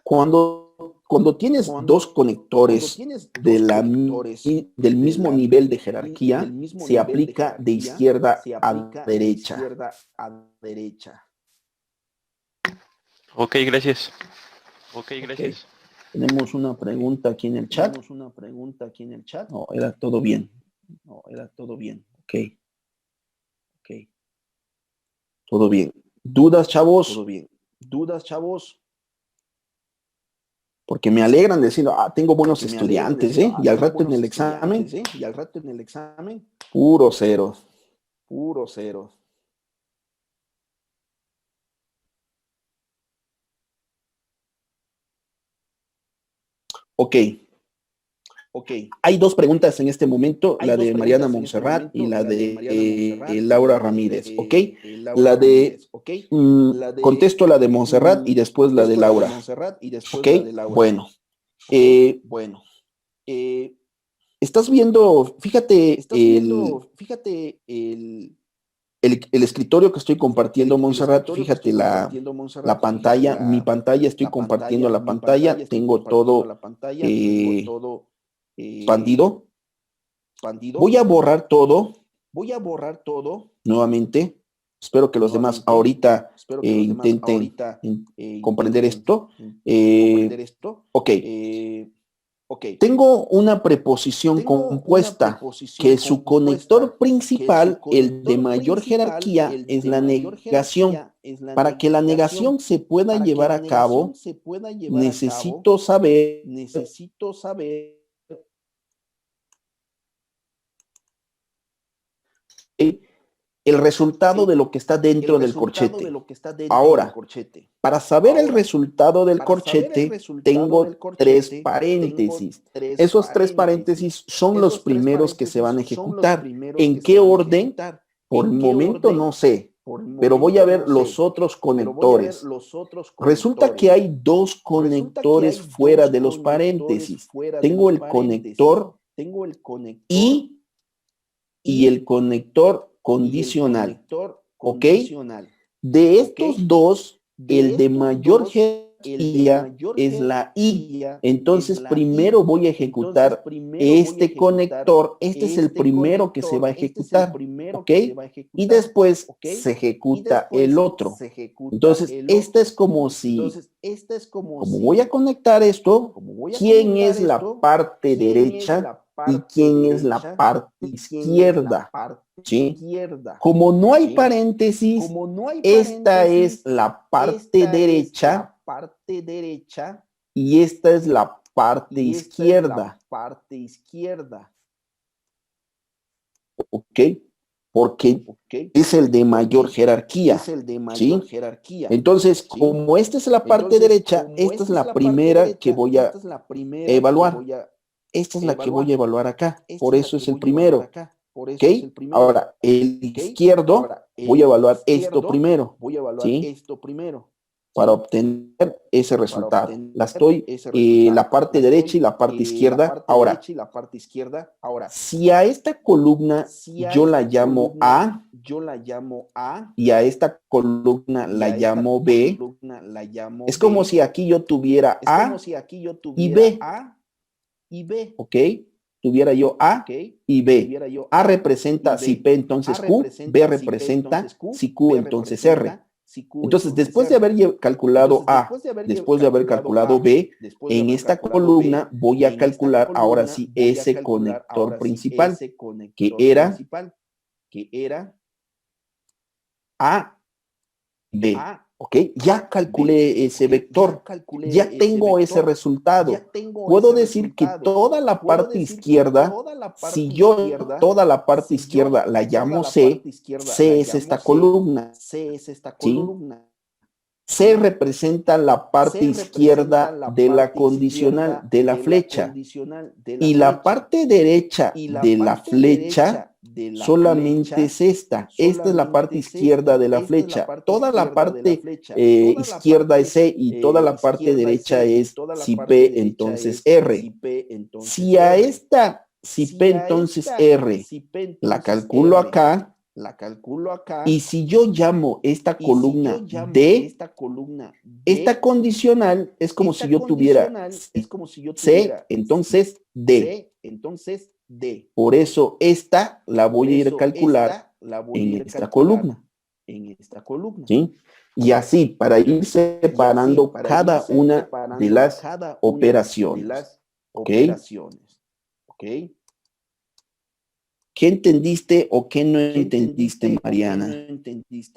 Cuando tienes dos conectores del mismo nivel de jerarquía, se aplica de izquierda a derecha. Ok, gracias. Tenemos una pregunta aquí en el chat. No, era todo bien. Ok. Todo bien. ¿Dudas, chavos? Porque me alegran diciendo, tengo buenos estudiantes, ¿eh? Y al rato en el examen, puro cero. Ok. Hay dos preguntas en este momento, la de Mariana Montserrat y la de Laura Ramírez, ¿ok? Contesto la de Montserrat y después la de Laura, ¿ok? Bueno. Estás viendo, fíjate, el escritorio que estoy compartiendo, Montserrat, fíjate la pantalla, mi pantalla, estoy compartiendo la pantalla, tengo todo expandido. Voy a borrar todo nuevamente. Espero que los demás ahorita intenten comprender esto. Ok. Tengo una preposición compuesta que su conector principal, el de mayor jerarquía, es la negación. Para que la negación se pueda llevar a cabo, necesito saber el resultado de lo que está dentro del corchete. Ahora, para saber el resultado del corchete, tengo 3 paréntesis. Esos 3 paréntesis son los primeros que se van a ejecutar. ¿En qué orden? Por el momento no sé, pero voy a ver los otros conectores. Resulta que hay 2 conectores fuera de los paréntesis. Tengo el conector y el conector condicional. ¿Ok? De estos 2, el de mayor jerarquía es la I. Entonces, primero voy a ejecutar este conector. Este es el primero que se va a ejecutar. ¿Ok? Y después se ejecuta el otro. Entonces, esta es como si, como voy a conectar esto, ¿quién es la parte derecha y quién es la parte izquierda? ¿Sí? Como no hay paréntesis, esta es la parte derecha y esta es la parte izquierda. ¿Ok? Porque es el de mayor jerarquía. ¿Sí? Entonces, como esta es la parte derecha, esta es la primera que voy a evaluar. Esta es la que voy a evaluar acá. Por eso es el primero. ¿Ok? Ahora, el izquierdo, voy a evaluar esto primero. ¿Sí? Para obtener ese resultado. La parte derecha y la parte izquierda. Ahora, si a esta columna yo la llamo A y a esta columna la llamo B, es como si aquí yo tuviera A y B. ¿Ok? Tuviera yo A y B. A representa si P, entonces Q. B representa si Q, entonces R. Entonces, después de haber calculado A, después de haber calculado B, en esta columna voy a calcular ahora sí ese conector principal, que era A, B. ¿Ok? Ya calculé ese vector, ya tengo ese resultado. Puedo decir que toda la parte izquierda, si yo toda la parte izquierda la llamo C, C es esta columna. ¿Sí? C representa la parte izquierda de la condicional, de la flecha. Y la parte derecha de la flecha solamente es esta. Esta es la parte izquierda de la flecha. Toda la parte izquierda es C y toda la parte derecha es si P, entonces R. Si P, entonces R, la calculo acá. Y si yo llamo esta columna D, esta condicional es como si yo tuviera C, entonces D. Por eso esta la voy a ir a calcular en esta columna. ¿Sí? Y así, para ir separando cada una de las operaciones. ¿Ok? ¿Qué entendiste o qué no entendiste, Mariana?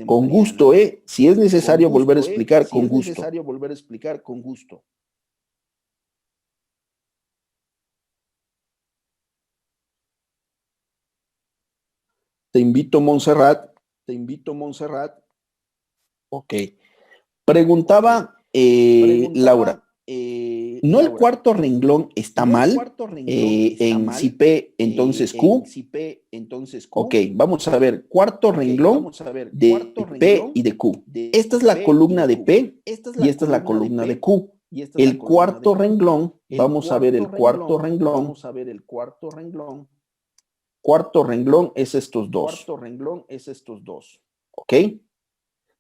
Con gusto, ¿eh? Si es necesario volver a explicar, con gusto. Te invito, Montserrat. Ok. Preguntaba Laura. ¿No el cuarto renglón está mal? En si P, entonces Q. Ok, vamos a ver. Cuarto renglón de P y de Q. Esta es la columna de P y esta es la columna de Q. El cuarto renglón, vamos a ver el cuarto renglón. Cuarto renglón es estos dos. ¿Ok?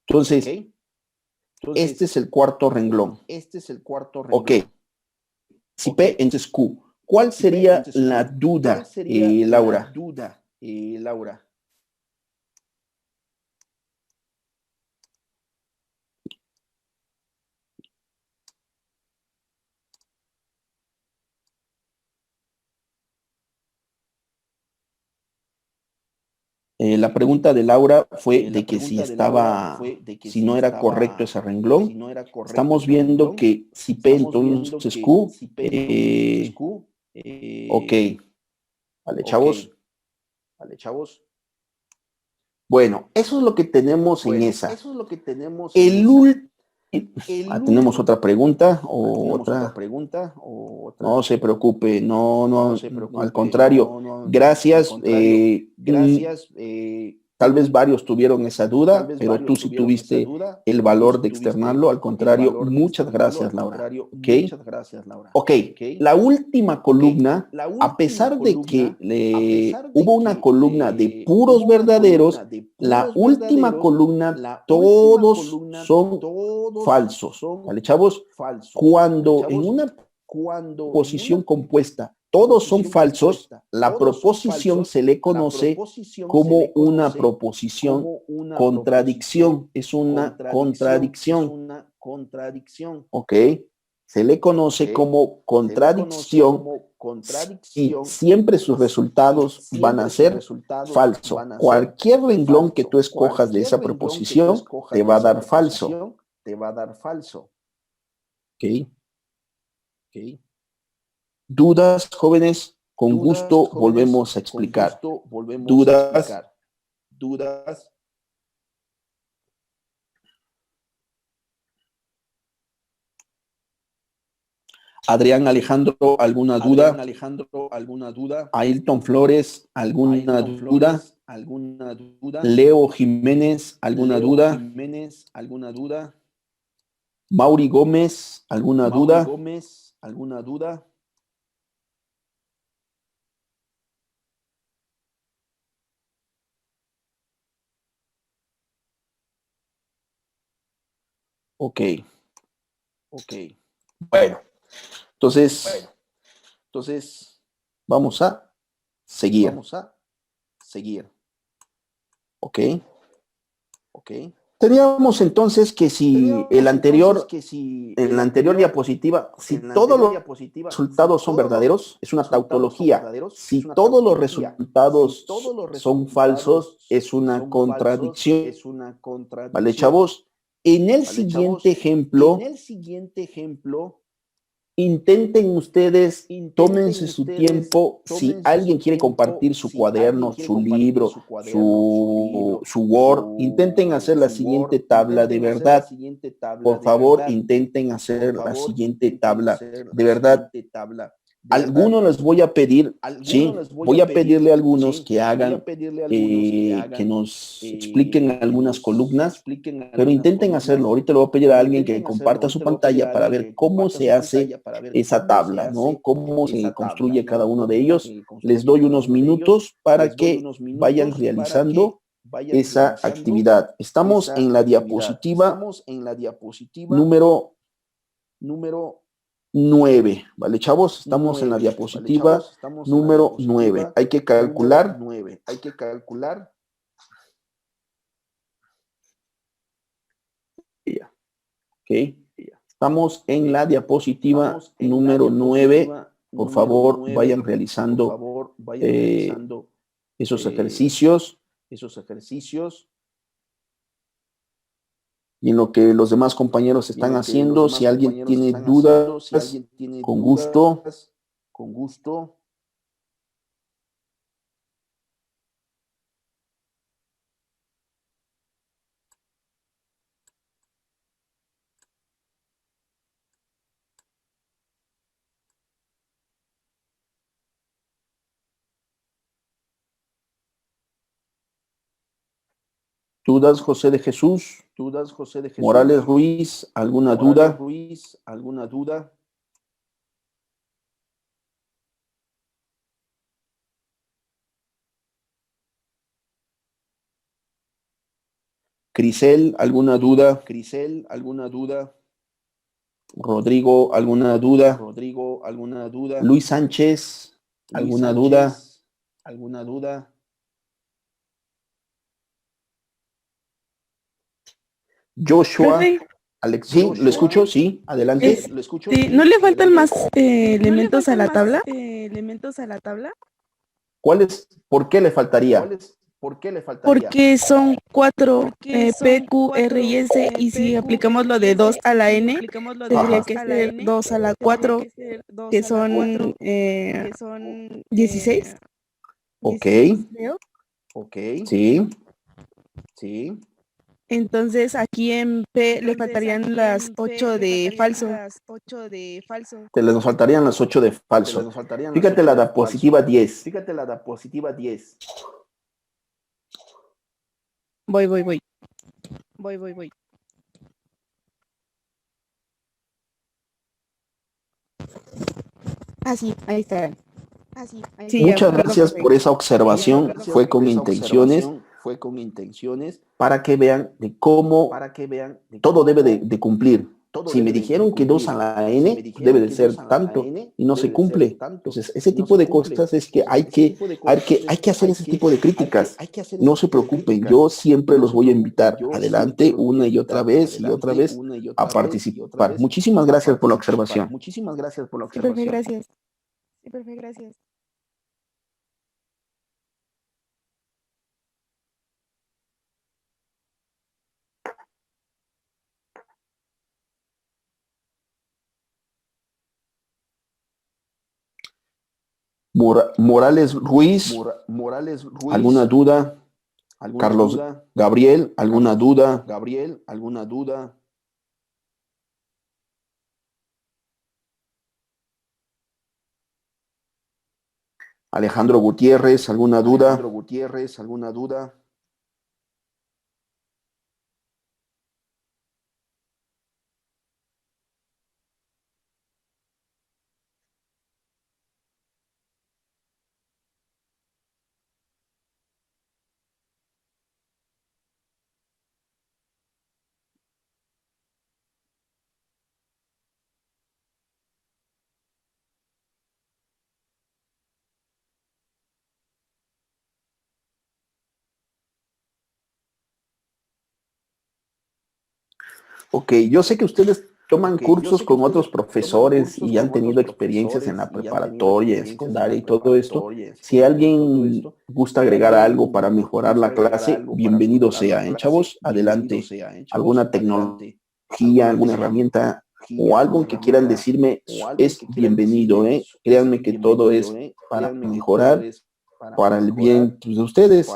Entonces, este es el cuarto renglón. Ok. Si P, entonces Q. ¿Cuál sería la duda, Laura? La pregunta de Laura fue de que si estaba, si no era correcto ese renglón. Estamos viendo que si P entonces Q. Ok. Vale, chavos. Bueno, eso es lo que tenemos en esa. Tenemos otra pregunta o otra. No se preocupe, no, al contrario. Gracias. Tal vez varios tuvieron esa duda, pero tú sí tuviste el valor de externarlo. Al contrario, muchas gracias, Laura. Ok, la última columna, a pesar de que hubo una columna de puros verdaderos, la última columna todos son falsos. ¿Vale, chavos? Cuando en una posición compuesta todos son falsos, la proposición se le conoce como una proposición contradicción. Es una contradicción. ¿Ok? Se le conoce como contradicción y siempre sus resultados van a ser falso. Cualquier renglón que tú escojas de esa proposición te va a dar falso. ¿Ok? ¿Dudas, jóvenes? Con gusto volvemos a explicar. ¿Dudas? Adrián Alejandro, ¿alguna duda? Ailton Flores, ¿alguna duda? Leo Jiménez, ¿alguna duda? Mauri Gómez, ¿alguna duda? Ok. Bueno, entonces vamos a seguir. Ok. Teníamos entonces que si en la anterior diapositiva, si todos los resultados son verdaderos, es una tautología. Si todos los resultados son falsos, es una contradicción. ¿Vale, chavos? En el siguiente ejemplo, intenten ustedes, tómense su tiempo. Si alguien quiere compartir su cuaderno, su libro, su Word, intenten hacer la siguiente tabla de verdad. Por favor, intenten hacer la siguiente tabla de verdad. Algunos les voy a pedir, sí, voy a pedirle a algunos que hagan, que nos expliquen algunas columnas, pero intenten hacerlo. Ahorita le voy a pedir a alguien que comparta su pantalla para ver cómo se hace esa tabla, ¿no? Cómo se construye cada uno de ellos. Les doy unos minutos para que vayan realizando esa actividad. Estamos en la diapositiva número 9, ¿vale, chavos? Estamos en la diapositiva número 9. Hay que calcular. Ok. Estamos en la diapositiva número 9. Por favor, vayan realizando esos ejercicios. Y en lo que los demás compañeros están haciendo, si alguien tiene dudas, con gusto. ¿Dudas, José de Jesús? Morales Ruiz, ¿alguna duda? Crisel, ¿alguna duda? Rodrigo, ¿alguna duda? Luis Sánchez, ¿alguna duda? Joshua, Profe, Alex, sí, lo escucho, sí, adelante. ¿no le faltan más elementos a la tabla? ¿Por qué le faltaría? Porque son 4 P, Q, R y S, y si aplicamos lo de 2 a la N, tendría que ser 2 a la 4, que son 16. Ok, Creo. sí. Entonces aquí en P le faltarían las 8 de falso. Te les faltarían las 8 de falso. Fíjate la diapositiva 10. Voy. Ah, sí, ahí está. Sí, Muchas perdón, gracias profe. por esa observación. Fue con intenciones para que vean de cómo todo debe de cumplir. Si me dijeron que 2 a la n debe de ser tanto y no se cumple. Entonces, ese tipo de cosas es que hay que hacer ese tipo de críticas. No se preocupen, yo siempre los voy a invitar adelante una y otra vez a participar. Muchísimas gracias por la observación. Sí, profe, gracias. Morales Ruiz, ¿alguna duda? Carlos Gabriel, ¿alguna duda? Alejandro Gutiérrez, ¿alguna duda? Ok, yo sé que ustedes toman cursos con otros profesores y han tenido experiencias en la preparatoria, en secundaria y todo esto. Si alguien gusta agregar algo para mejorar la clase, bienvenido sea, ¿eh, chavos? Adelante. ¿Alguna tecnología, alguna herramienta o algo que quieran decirme es bienvenido, ¿eh? Créanme que todo es para mejorar, para el bien pues, de ustedes.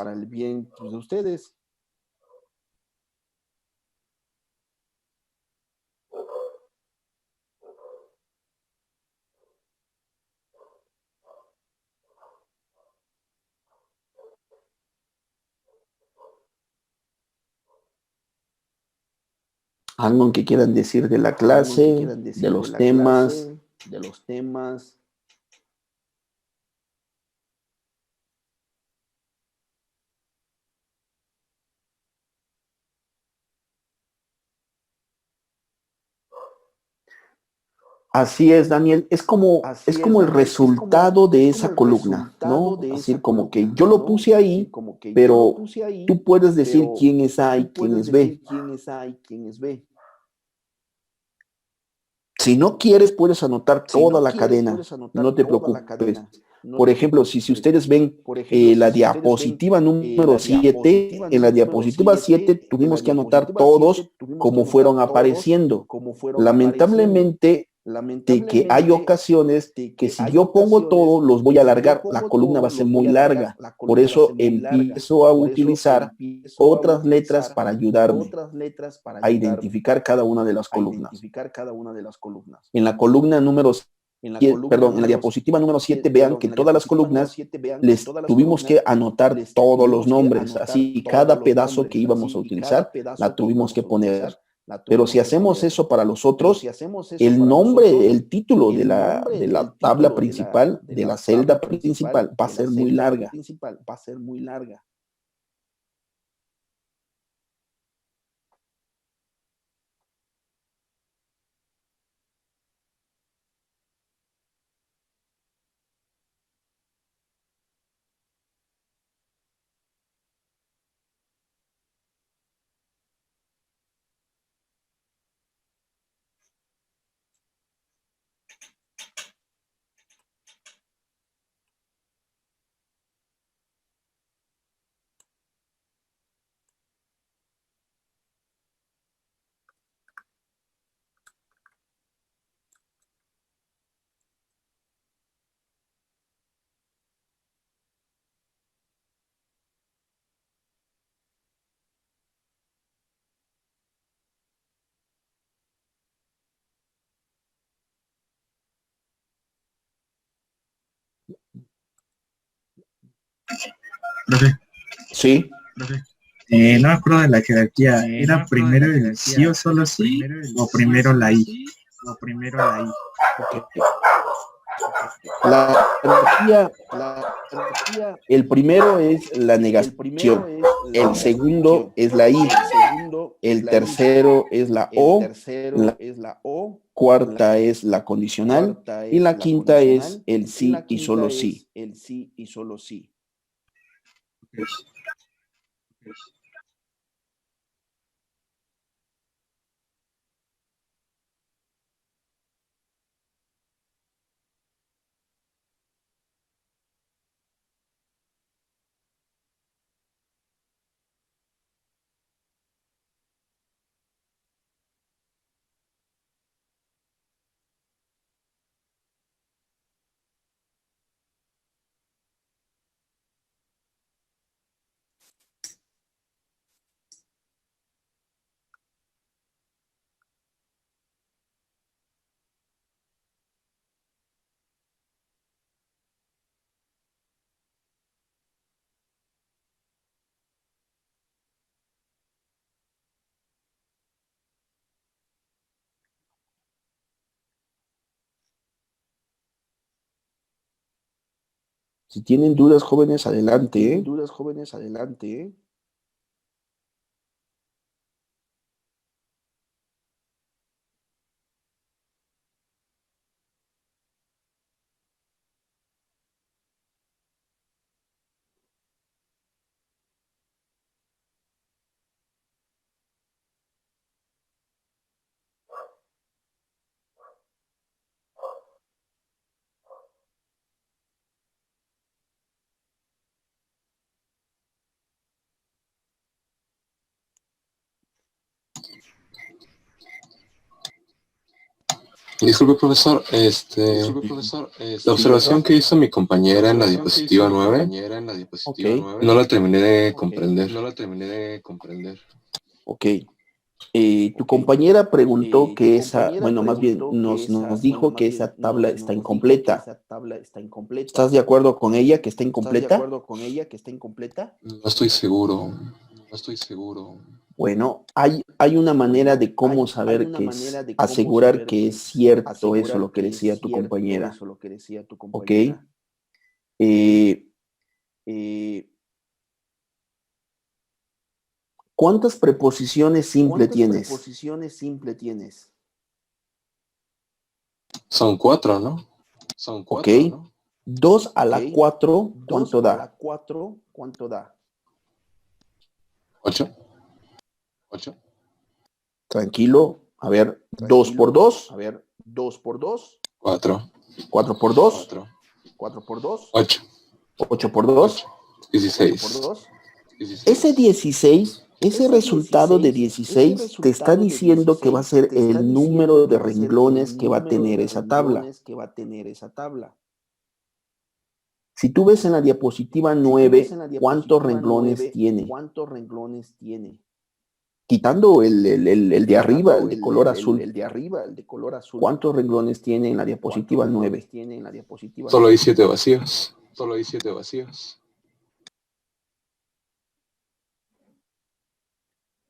Algo que quieran decir de la clase, de los temas. Así es, Daniel. Es como el resultado de esa columna, ¿no? Así como que yo lo puse ahí, pero tú puedes decir quién es A y quién es B. Si no quieres, puedes anotar toda la cadena. No te preocupes. Por ejemplo, si ustedes ven la diapositiva número 7, en la diapositiva 7 tuvimos que anotar todos como fueron apareciendo. Lamentablemente, de que hay ocasiones que si yo pongo todo, los voy a alargar, la columna va a ser muy larga. Por eso empiezo a utilizar otras letras para ayudarme a identificar cada una de las columnas. En la columna número perdón, en la diapositiva número 7, vean que todas las columnas les tuvimos que anotar todos los nombres, así cada pedazo que íbamos a utilizar la tuvimos que poner. Pero si hacemos eso para los otros, el nombre, el título de la tabla principal, de la celda principal, va a ser muy larga. Profe, Sí. no me acuerdo de la jerarquía. ¿Era primero el sí o solo sí? ¿O primero la I? La jerarquía, el primero es la negación, el segundo es la I, el tercero es la O, la cuarta es la condicional y la quinta es el sí y solo sí. Si tienen dudas, jóvenes, adelante. Disculpe, profesor, la observación que hizo mi compañera en la diapositiva 9, no la terminé de comprender. Ok. Tu compañera preguntó que más bien nos dijo que esa tabla está incompleta. ¿Estás de acuerdo con ella que está incompleta? No estoy seguro. Bueno, hay una manera de cómo saber asegurar que es cierto eso lo que decía tu compañera. ¿Ok? ¿Cuántas preposiciones simples tienes? Son 4, ¿no? ¿Ok? 2 a la 4, ¿cuánto da? 8. Tranquilo. A ver, 2 por 2. 4. 4 por 2. 8. 8 por 2. 16. Ese 16, ese resultado de 16 te está diciendo que va a ser el número de renglones que va a tener esa tabla. Si tú ves en la diapositiva 9, ¿cuántos renglones tiene? quitando el de arriba, el de color azul. ¿Cuántos renglones tiene en la diapositiva 9? Solo hay 7 vacíos. Solo hay 7 vacíos.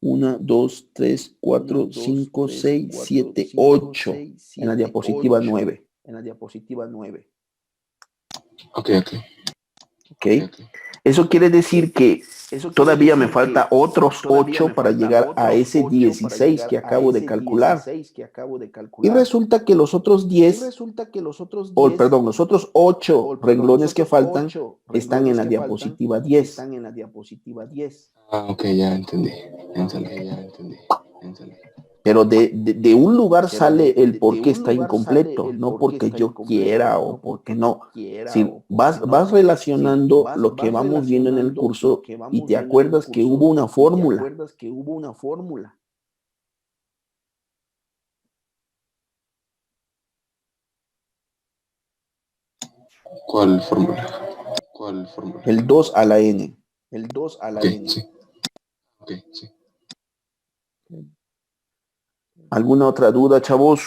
1, 2, 3, 4, 5, 6, 7, 8 en la diapositiva 9. Ok. Eso quiere decir que todavía me falta otros 8 para llegar a ese 16 que acabo de calcular. Y resulta que los otros 10, los otros 8 renglones que faltan están en la diapositiva 10. Ah, ok, ya entendí. Pero de un lugar sale el por qué está incompleto, no porque yo quiera o porque no. Si vas relacionando lo que vamos viendo en el curso y te acuerdas que hubo una fórmula. ¿Cuál fórmula? El 2 a la n. Ok, sí. ¿Alguna otra duda, chavos?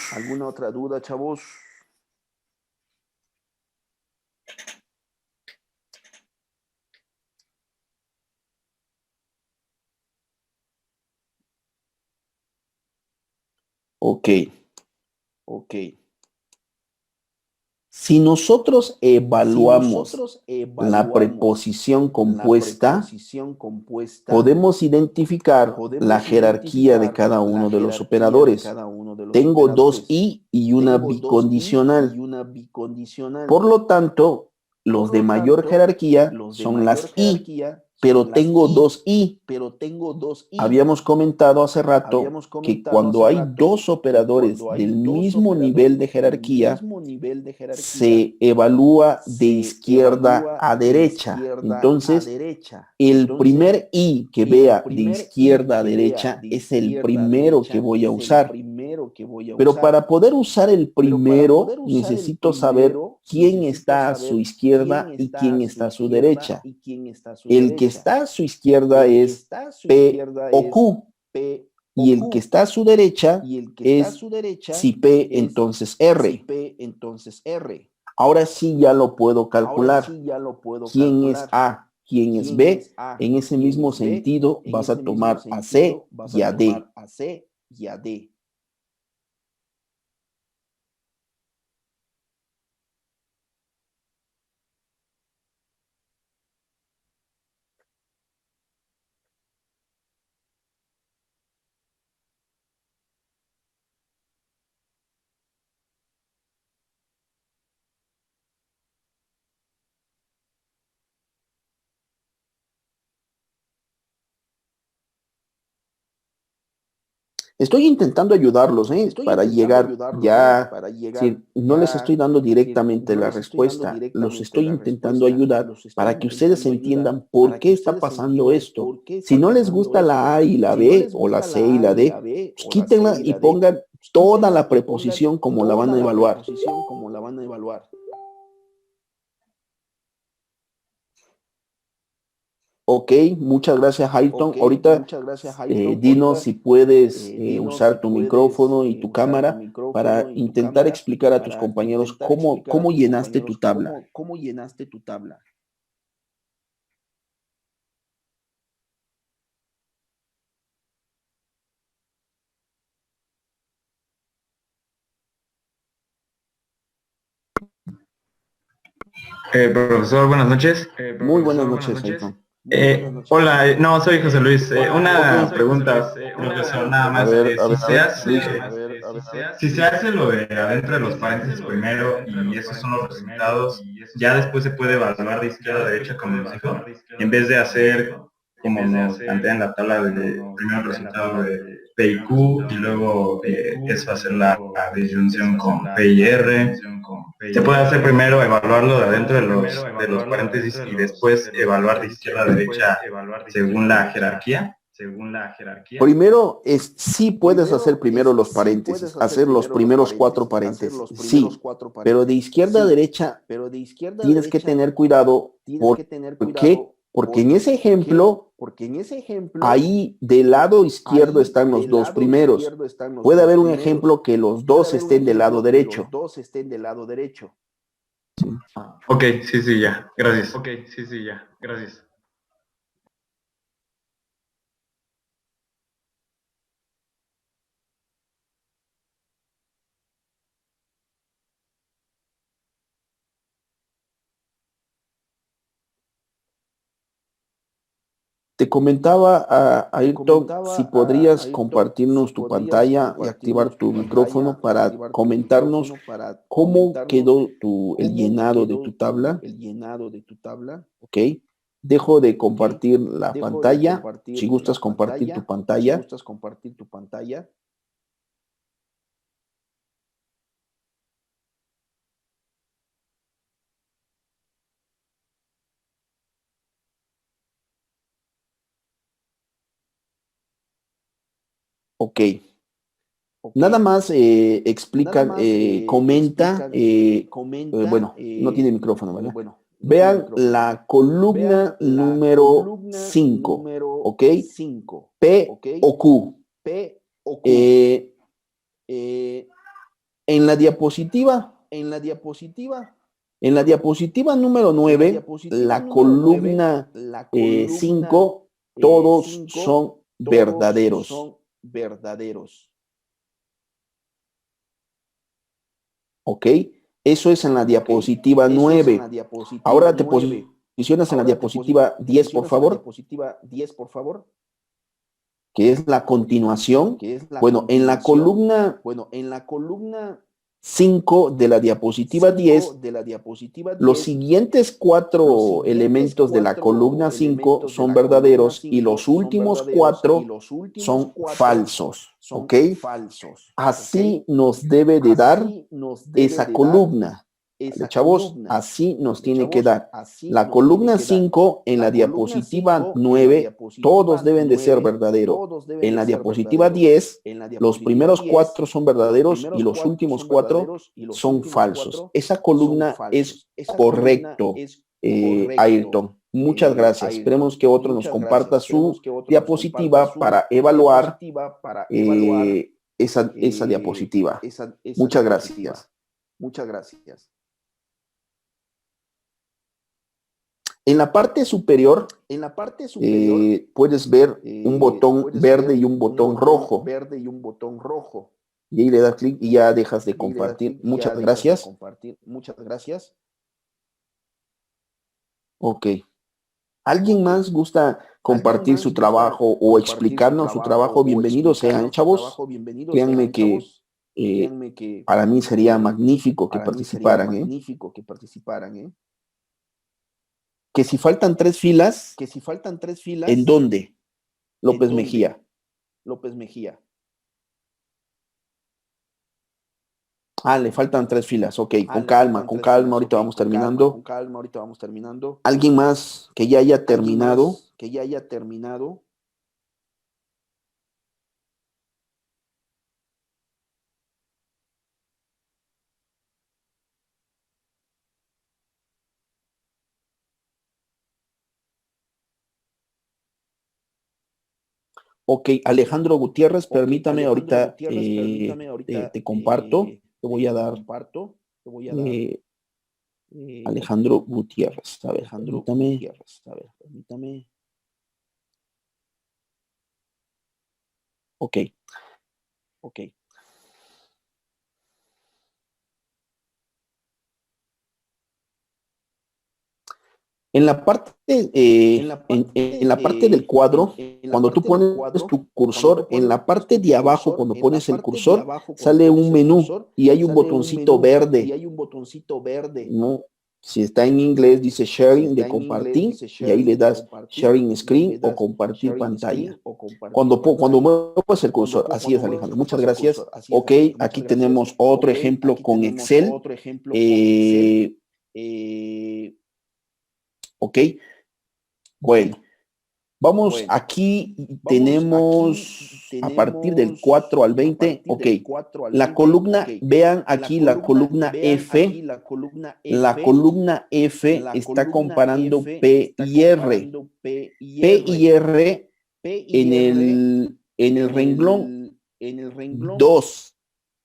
Ok. Si nosotros evaluamos la preposición compuesta, podemos identificar la jerarquía de cada uno de los operadores. Tengo 2 i y una bicondicional. Por lo tanto, los de mayor jerarquía son las i, pero tengo 2 i. Habíamos comentado hace rato que cuando hay 2 operadores del mismo nivel de jerarquía, se evalúa de izquierda a derecha. Entonces, el primer i que vea de izquierda a derecha es el primero que voy a usar. Pero para poder usar el primero, necesito saber quién está a su izquierda y quién está a su derecha. El que está a su izquierda es P o Q. Y el que está a su derecha es si P, entonces R. Ahora sí ya lo puedo calcular. ¿Quién es A? ¿Quién es B? En ese mismo sentido vas a tomar a C y a D. Estoy intentando ayudarlos, para llegar ya, si no les estoy dando directamente la respuesta, los estoy intentando ayudar para que ustedes entiendan por qué está pasando esto. Si no les gusta la A y la B o la C y la D, pues quítenla y pongan toda la preposición como la van a evaluar. Ok, muchas gracias, Ayrton. Ahorita dinos si puedes usar tu micrófono y tu cámara para intentar explicar a tus compañeros cómo llenaste tu tabla. Profesor, buenas noches. Muy buenas noches, Ayrton. Hola, no, soy José Luis. Una pregunta, profesor, nada más. Si se hace lo de adentro de los paréntesis primero y esos son los resultados, ya después se puede evaluar de izquierda a derecha como nos dijo, en vez de hacer como nos plantea en la tabla de primero resultado de P y Q y luego eso hacer la disyunción con P y R. Se puede hacer primero evaluarlo de adentro de los paréntesis y después evaluar de izquierda a derecha según la jerarquía. Primero sí puedes hacer primero los paréntesis, hacer los primeros 4 paréntesis, sí, pero de izquierda a derecha tienes que tener cuidado. ¿Por qué? Porque en ese ejemplo, ahí del lado izquierdo están los dos primeros. Puede haber un ejemplo que los dos estén del lado derecho. Sí. Ok, sí, ya. Gracias. Gracias. Te comentaba a Ayrton si podrías compartirnos tu pantalla y activar tu micrófono para comentarnos cómo quedó el llenado de tu tabla. Ok. Dejo de compartir la pantalla. Si gustas compartir tu pantalla. Ok. Nada más explica, comenta, bueno, no tiene micrófono, ¿verdad? Vean la columna número 5, ¿ok? P o Q. En la diapositiva número 9, la columna 5, todos son verdaderos. ¿Ok? Eso es en la diapositiva 9. Ahora te posicionas en la diapositiva 10, por favor. Que es la continuación. Bueno, en la columna 5 de la diapositiva 10, los siguientes 4 elementos de la columna 5 son verdaderos y los últimos 4 son falsos. ¿Ok? Así nos debe de dar esa columna. Chavos, así nos tiene que dar. La columna 5 en la diapositiva 9, todos deben de ser verdaderos. En la diapositiva 10, los primeros 4 son verdaderos y los últimos 4 son falsos. Esa columna es correcto, Ayrton. Muchas gracias. Esperemos que otro nos comparta su diapositiva para evaluar esa diapositiva. Muchas gracias. En la parte superior, puedes ver un botón verde y un botón rojo. Y ahí le das clic y ya dejas de compartir. Muchas gracias. Ok. ¿Alguien más gusta compartir su trabajo o explicarnos su trabajo? Bienvenidos sean, chavos. Créanme que para mí sería magnífico que participaran, ¿eh? Que si faltan 3 filas, ¿en dónde? López Mejía. Ah, le faltan 3 filas. Ok, con calma, ahorita vamos terminando. ¿Alguien más que ya haya terminado? Ok, Alejandro Gutiérrez, permítame, ahorita te comparto. Te voy a dar Alejandro Gutiérrez. A ver, permítame. Ok. En la parte, en la parte del cuadro, cuando tú pones tu cursor, en la parte de abajo, cuando pones el cursor, sale un menú y hay un botoncito verde, ¿no? Si está en inglés, dice Sharing, de compartir, y ahí le das Sharing Screen o compartir pantalla. Cuando muevas el cursor, así es, Alejandro. Muchas gracias. Ok, aquí tenemos otro ejemplo con Excel. Ok, bueno, Vamos, aquí tenemos a partir del 4 al 20, ok. La columna, vean aquí la columna F. La columna F está comparando P y R. P y R en el renglón 2,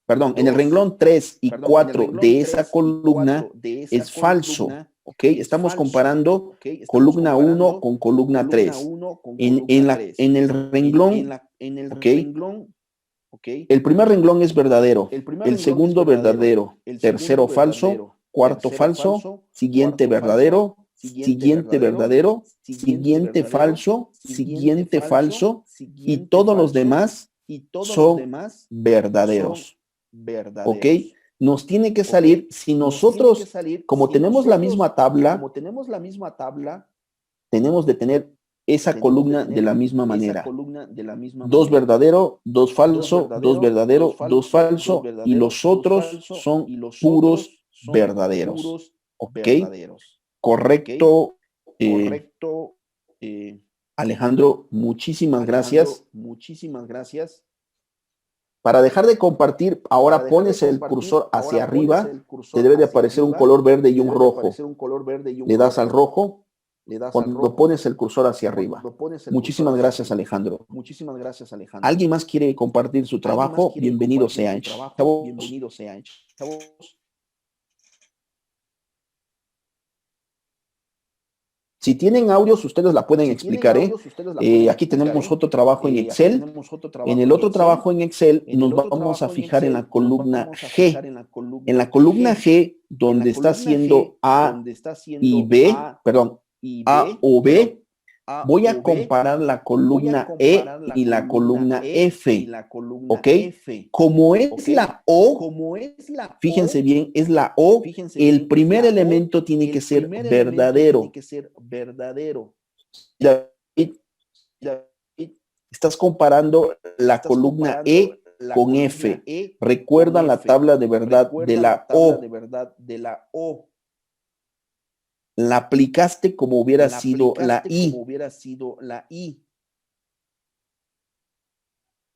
perdón, en el renglón 3 y 4 de esa columna es falso. ¿Ok? Estamos comparando columna 1 con columna 3. En el renglón, ¿ok? El primer renglón es verdadero, el segundo verdadero, tercero falso, cuarto falso, siguiente verdadero, siguiente verdadero, siguiente falso, y todos los demás son verdaderos. ¿Ok? Nos tiene que salir, si nosotros, como tenemos la misma tabla, tenemos de tener esa columna de la misma manera. Dos verdadero, dos falso, dos verdadero, dos falso, y los otros son puros verdaderos. ¿Ok? Correcto. Alejandro, muchísimas gracias. Para dejar de compartir, ahora pones el cursor hacia arriba, te debe de aparecer un color verde y un rojo. Le das al rojo cuando pones el cursor hacia arriba. Muchísimas gracias, Alejandro. ¿Alguien más quiere compartir su trabajo? Bienvenido sea. Si tienen audios, ustedes la pueden explicar. Aquí tenemos otro trabajo en Excel. En el otro trabajo en Excel nos vamos a fijar en la columna G. En la columna G, donde está haciendo A y B, perdón, A o B, voy a comparar la columna E y la columna F. ¿Ok? Como es la O, fíjense bien, es la O, el primer elemento tiene que ser verdadero. David, estás comparando la columna E con F. Recuerda la tabla de verdad de la O. La aplicaste como hubiera sido la I.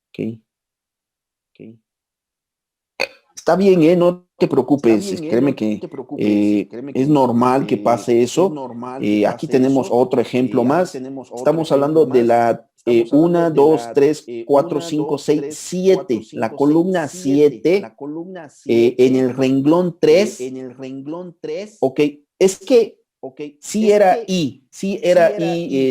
Ok. Está bien, no te preocupes, créeme que es normal que pase eso. Aquí tenemos otro ejemplo más. Estamos hablando de la 1, 2, 3, 4, 5, 6, 7. La columna 7 en el renglón 3. Ok, es que sí era I,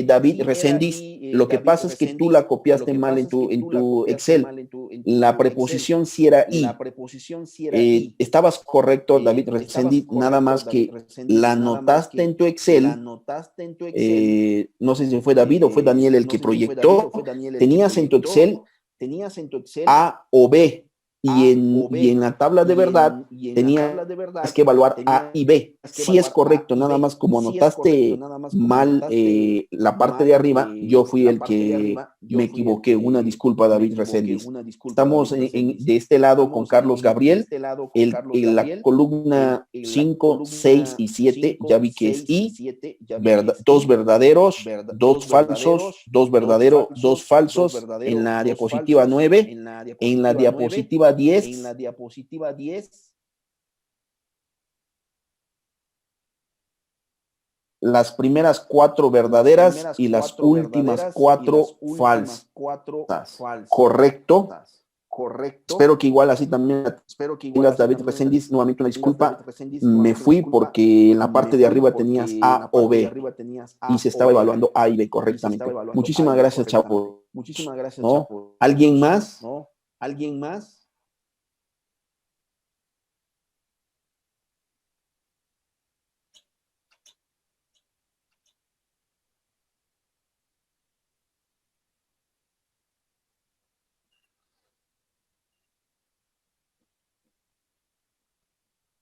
David Reséndiz. Lo que pasa es que tú la copiaste mal en tu Excel. La preposición sí era I. Estabas correcto, David Reséndiz, nada más que la anotaste en tu Excel. No sé si fue David o fue Daniel el que proyectó. Tenías en tu Excel A o B. Y en la tabla de verdad tenías que evaluar A y B. Sí es correcto, nada más como anotaste mal la parte de arriba, yo fui el que me equivoqué. Una disculpa, David Reséndiz. Estamos de este lado con Carlos Gabriel. La columna 5, 6 y 7, ya vi que es I. Dos verdaderos, dos falsos, dos verdaderos, dos falsos. En la diapositiva 9, en la diapositiva 10, las primeras 4 verdaderas y las últimas 4 falsas. Correcto. Espero que igual así también tengas, David Reséndiz. Nuevamente una disculpa. Me fui porque en la parte de arriba tenías A o B y se estaba evaluando A y B correctamente. Muchísimas gracias, Chapo. ¿No? ¿Alguien más?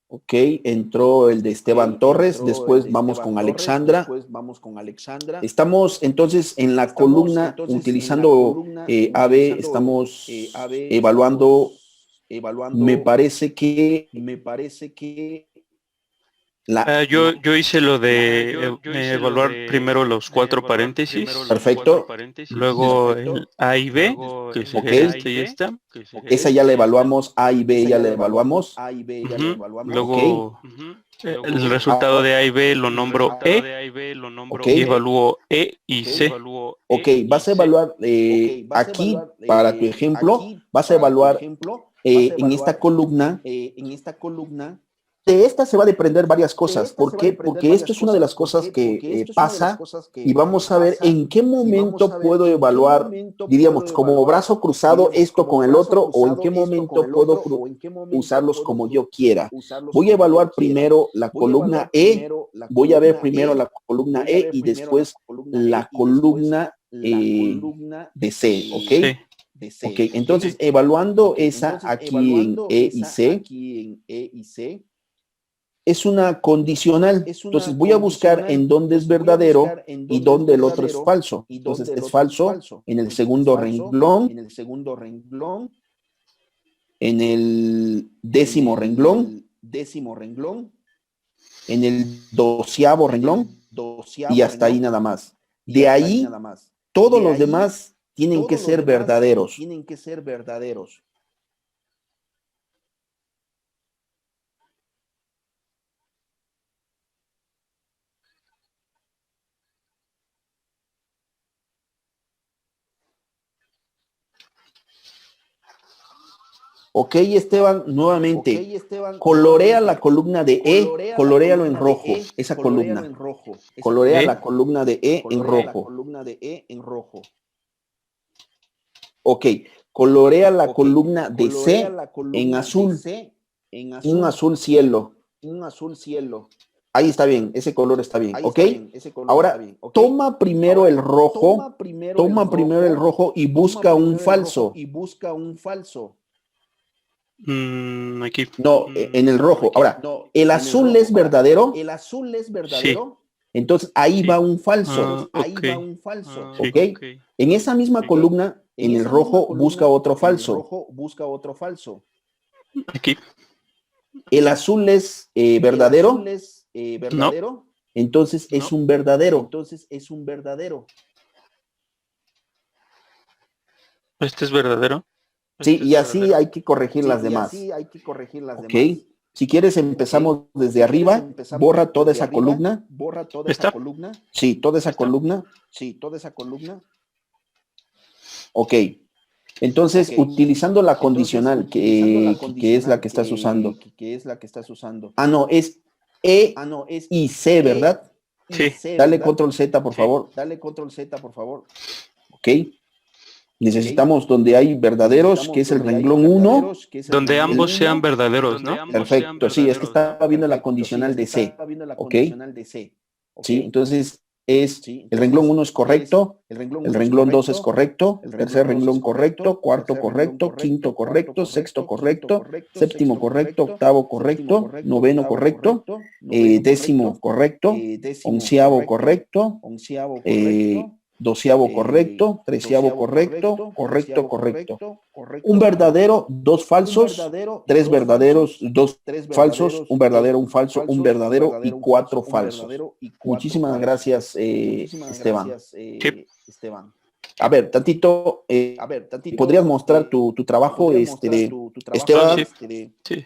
Ok, entró el de Esteban Torres, después vamos con Alexandra. Estamos entonces en la columna, utilizando AB, estamos evaluando, me parece que Yo hice lo de evaluar primero los 4 paréntesis. Perfecto. Luego el A y B, que sería este y esta. Esa ya la evaluamos, A y B ya la evaluamos. Luego el resultado de A y B lo nombro E y evalúo E y C. Ok, vas a evaluar aquí, para tu ejemplo, vas a evaluar en esta columna. De esta se va a depender varias cosas. ¿Por qué? Porque esto es una de las cosas que pasa y vamos a ver en qué momento puedo evaluar, diríamos, como brazo cruzado esto con el otro, o en qué momento puedo usarlos como yo quiera. Voy a evaluar primero la columna E, voy a ver primero la columna E y después la columna de C, ¿ok? Sí. Ok, entonces evaluando esa aquí en E y C, es una condicional. Entonces voy a buscar en dónde es verdadero y dónde el otro es falso. Entonces es falso en el segundo renglón, en el décimo renglón, en el 12º renglón y hasta ahí nada más. De ahí, todos los demás tienen que ser verdaderos. Ok, Esteban, nuevamente, colorea la columna de E, coloréalo en rojo, esa columna. Colorea la columna de E en rojo. Ok, colorea la columna de C en azul, un azul cielo. Ahí está bien, ese color está bien, ¿ok? Ahora, toma primero el rojo, y busca un falso. Aquí. No, en el rojo. Ahora, ¿el azul es verdadero? Sí. Entonces, ahí va un falso. ¿Ok? En esa misma columna, en el rojo, busca otro falso. Aquí. ¿El azul es verdadero? No. Entonces, es un verdadero. Este es verdadero. Sí, y así hay que corregir las demás. ¿Ok? Si quieres, empezamos desde arriba. Borra toda esa columna. ¿Está? Sí, toda esa columna. Ok. Entonces, utilizando la condicional, que es la que estás usando. Ah, no, es E y C, ¿verdad? Sí. Dale control Z, por favor. Ok. Necesitamos donde hay verdaderos, que es el renglón 1. Donde ambos sean verdaderos, ¿no? Perfecto, sí, es que estaba viendo la condicional de C. ¿Ok? Sí, entonces es el renglón 1 es correcto, el renglón 2 es correcto, tercer renglón correcto, cuarto correcto, quinto correcto, sexto correcto, séptimo correcto, octavo correcto, noveno correcto, décimo correcto, onceavo correcto, doceavo correcto, treceavo correcto, correcto. Un verdadero, dos falsos, tres verdaderos, dos falsos, un verdadero, un falso, un verdadero y 4 falsos. Muchísimas gracias, Esteban. A ver, tantito, ¿podrías mostrar tu trabajo, Esteban? Sí.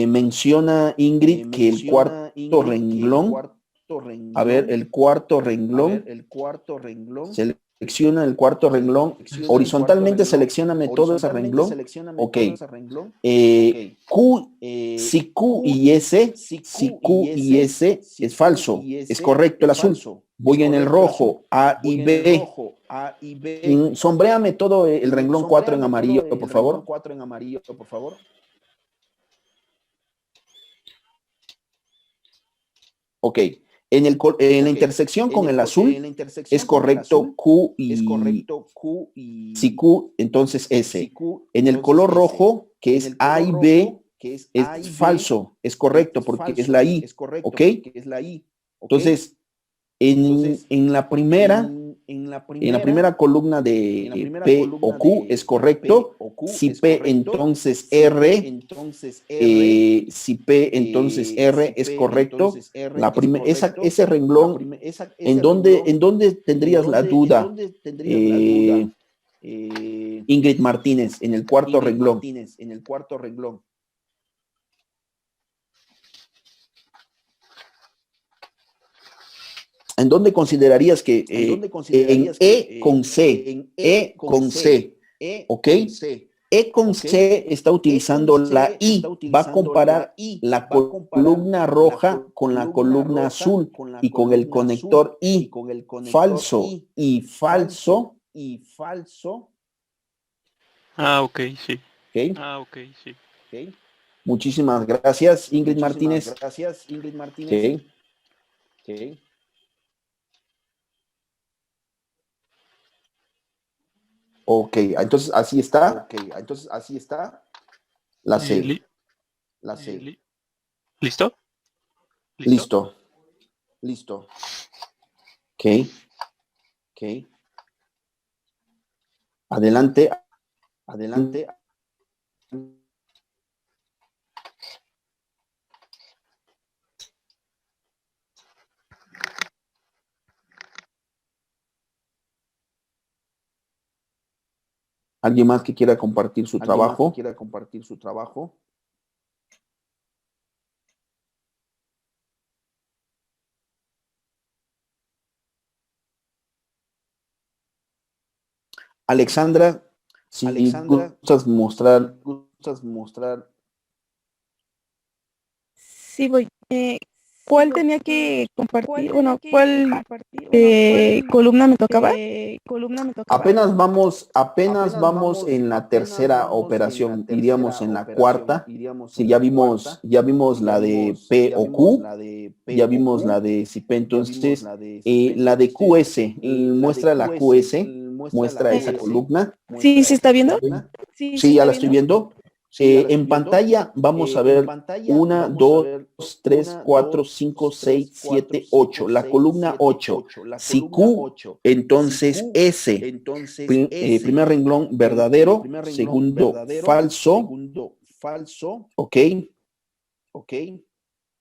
Menciona Ingrid que el cuarto renglón, a ver, el cuarto renglón, selecciona el cuarto renglón, horizontalmente seleccióname todo ese renglón, ok. Si Q y S es falso, es correcto el azul. Voy en el rojo, A y B. Sombréame todo el renglón 4 en amarillo, por favor. Ok. En la intersección con el azul es correcto Q y si Q, entonces S. En el color rojo, que es A y B, es falso, es correcto porque es la I, ¿ok? Entonces, en la primera En la primera columna de P o Q es correcto. Si P, entonces R. Si P, entonces R es correcto. Ese renglón, ¿en dónde tendrías la duda? Ingrid Martínez, en el cuarto renglón. ¿En dónde considerarías que en E con C, ¿ok? E con C está utilizando la I, va a comparar la columna roja con la columna azul y con el conector I, falso y falso. Ah, ok, sí. ¿Ok? Muchísimas gracias, Ingrid Martínez. Ok. Ok, entonces así está. La C. ¿Listo? Listo. Ok. Adelante. ¿Alguien más que quiera compartir su trabajo? Alexandra, si gustas mostrar. Sí, voy. ¿Cuál tenía que compartir? Bueno, ¿cuál columna me tocaba? Apenas vamos en la tercera operación, iríamos en la cuarta. Si ya vimos la de P o Q, ya vimos la de si P, entonces la de QS, muestra la QS, muestra esa columna. Sí, ¿sí está viendo? Sí, ya la estoy viendo. En pantalla vamos a ver 1, 2, 3, 4, 5, 6, 7, 8. La columna 8. Si Q, entonces S. Primer renglón verdadero, segundo falso. Ok.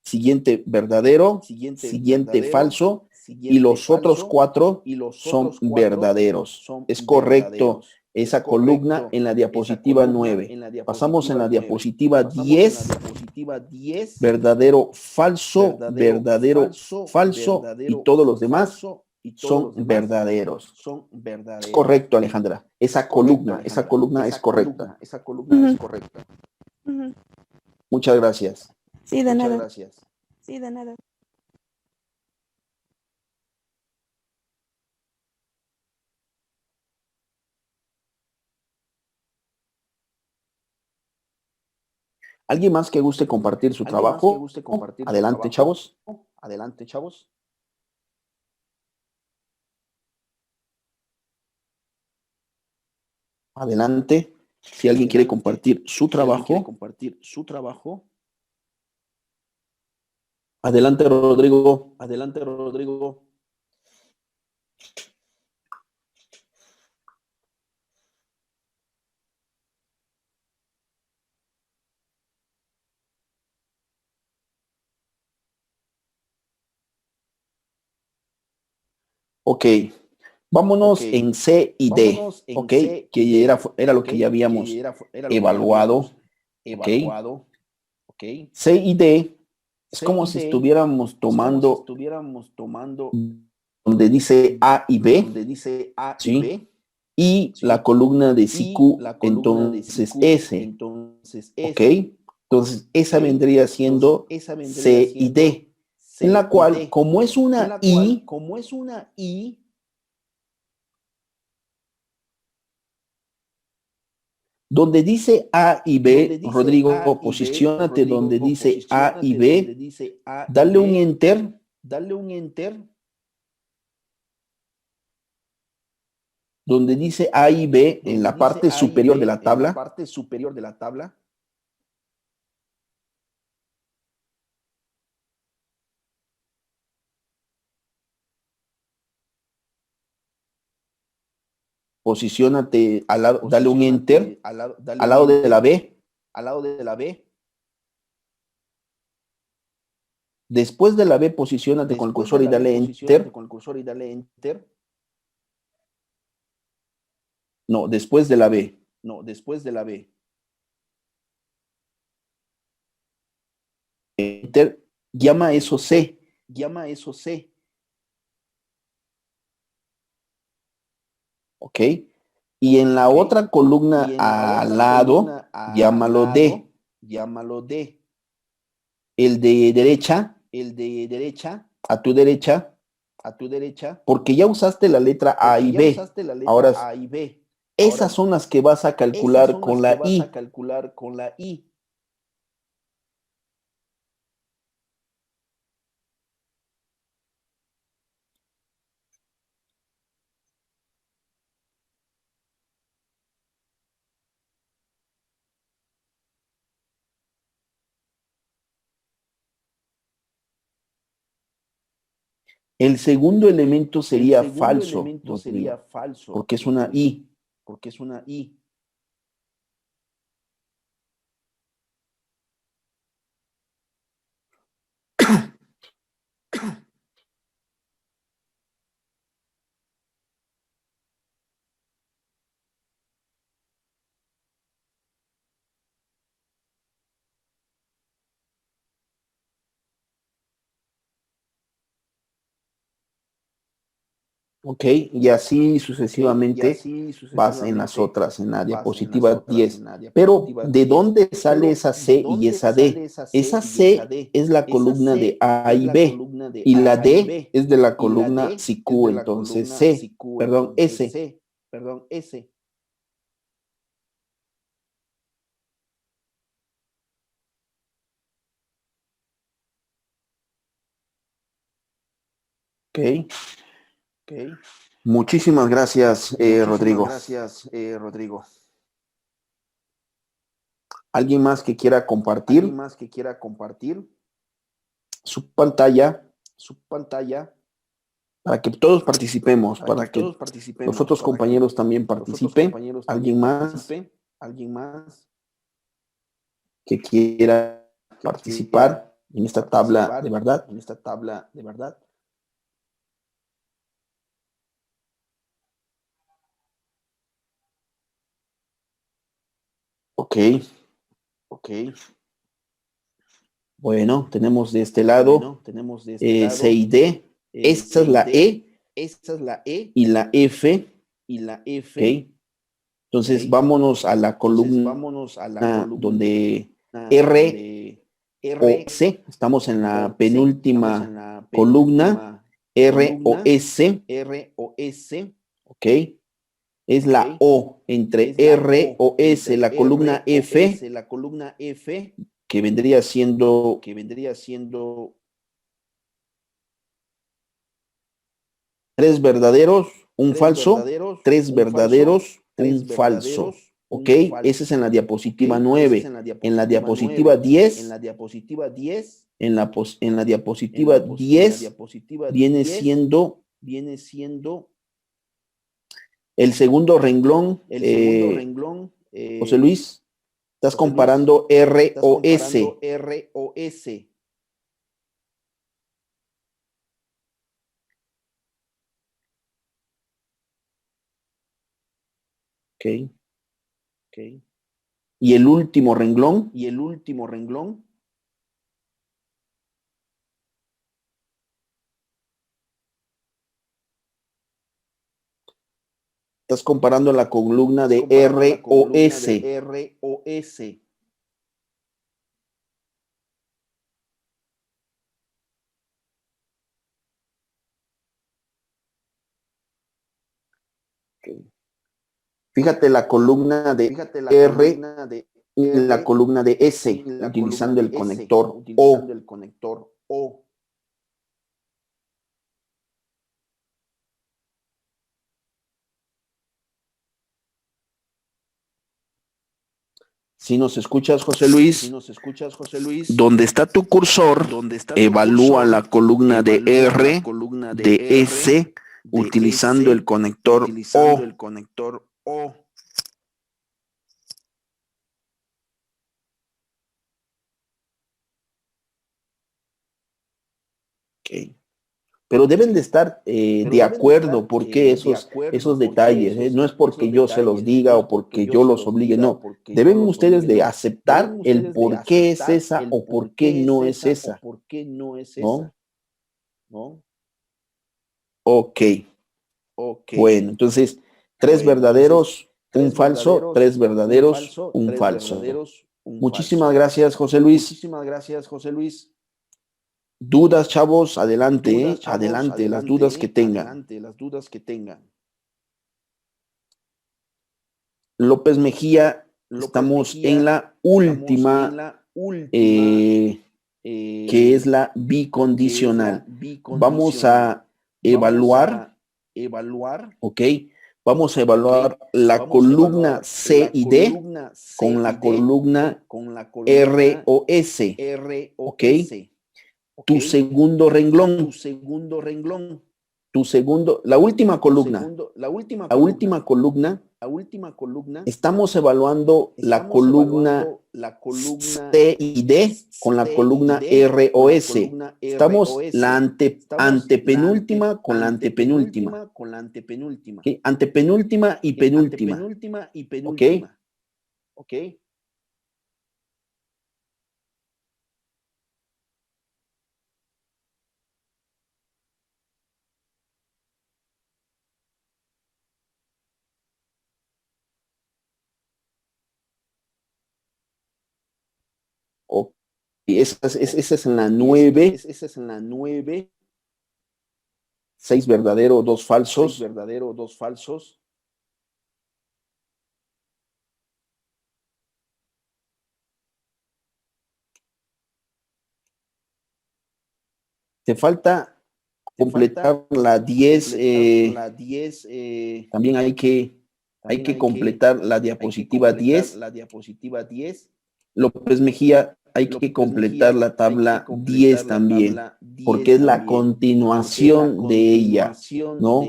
Siguiente verdadero, siguiente falso. Y los otros 4 son verdaderos. Es correcto esa columna en la diapositiva 9. Pasamos en la diapositiva 10. Verdadero, falso, falso y todos los demás son verdaderos. Es correcto, Alejandra. Esa columna es correcta. Ujú. Muchas gracias. Sí, de nada. ¿Alguien más que guste compartir su trabajo? Adelante, chavos. Adelante. Si alguien quiere compartir su trabajo. Adelante, Rodrigo. Ok. Vámonos en C y D. Ok. Que era lo que ya habíamos evaluado. Ok. C y D es como si estuviéramos tomando donde dice A y B, ¿sí? Y la columna de CQ, entonces S, ¿ok? Entonces, esa vendría siendo C y D, en la cual, como es una I, donde dice A y B, Rodrigo, posiciónate donde dice A y B, dale un enter. Donde dice A y B en la parte superior de la tabla. posiciónate al lado, dale un enter, al lado de la B, después de la B, posiciónate con el cursor y dale enter. No, después de la B. Enter, llama eso C. ¿Ok? Y en la otra columna al lado, llámalo D. El de derecha, a tu derecha, porque ya usaste la letra A y B. Ahora, esas son las que vas a calcular con la I. El segundo elemento sería falso, porque es una I. Ok, y así sucesivamente vas en las otras, en la diapositiva 10. Pero, ¿de dónde sale esa C y esa D? Esa C es la columna de A y B, y la D es de la columna CQ, entonces S. Ok. Muchísimas gracias, Rodrigo. ¿Alguien más que quiera compartir su pantalla para que todos participemos, para que los otros compañeros también participen? ¿Alguien más que quiera participar en esta tabla de verdad? Ok. Bueno, tenemos de este lado C y D. Esta es la E y la F. Okay. Entonces, vámonos a la columna donde R o C. Estamos en la penúltima columna. R o S. Ok. Es la O entre R o S, la columna F, que vendría siendo tres verdaderos, un falso, tres verdaderos, un falso. ¿Ok? Ese es en la diapositiva 9. En la diapositiva 10, en la diapositiva 10 viene siendo el segundo renglón. José Luis, estás comparando R o S. Ok. Y el último renglón. Estás comparando la columna de R o S. Okay. Fíjate la columna de R y la columna de S, utilizando el conector O. Si nos escuchas, José Luis, donde está tu cursor, evalúa la columna de R, de S utilizando el conector O. Okay. Pero deben de estar de acuerdo porque esos detalles, no es porque yo se los diga o porque yo los obligue, no. Deben ustedes de aceptar el por qué es esa o por qué no es esa. ¿No? Ok. Bueno, entonces, 3 verdaderos, un falso, 3 verdaderos, un falso. Muchísimas gracias, José Luis. Dudas, chavos, adelante, adelante, las dudas que tengan. López Mejía, estamos en la última, que es la bicondicional. Vamos a evaluar, ¿ok? Vamos a evaluar la columna C y D con la columna R o S, ¿ok? Tu segundo renglón, la última columna, estamos evaluando la columna C y D con la columna R o S. Estamos la antepenúltima con la antepenúltima. ¿Okay? Antepenúltima y penúltima. ¿Ok? Esa es en la 9. 6 verdaderos, 2 falsos. Te falta completar la 10. También hay que completar la diapositiva 10. López Mejía, hay que completar la tabla 10 también, porque es la continuación de ella, ¿no?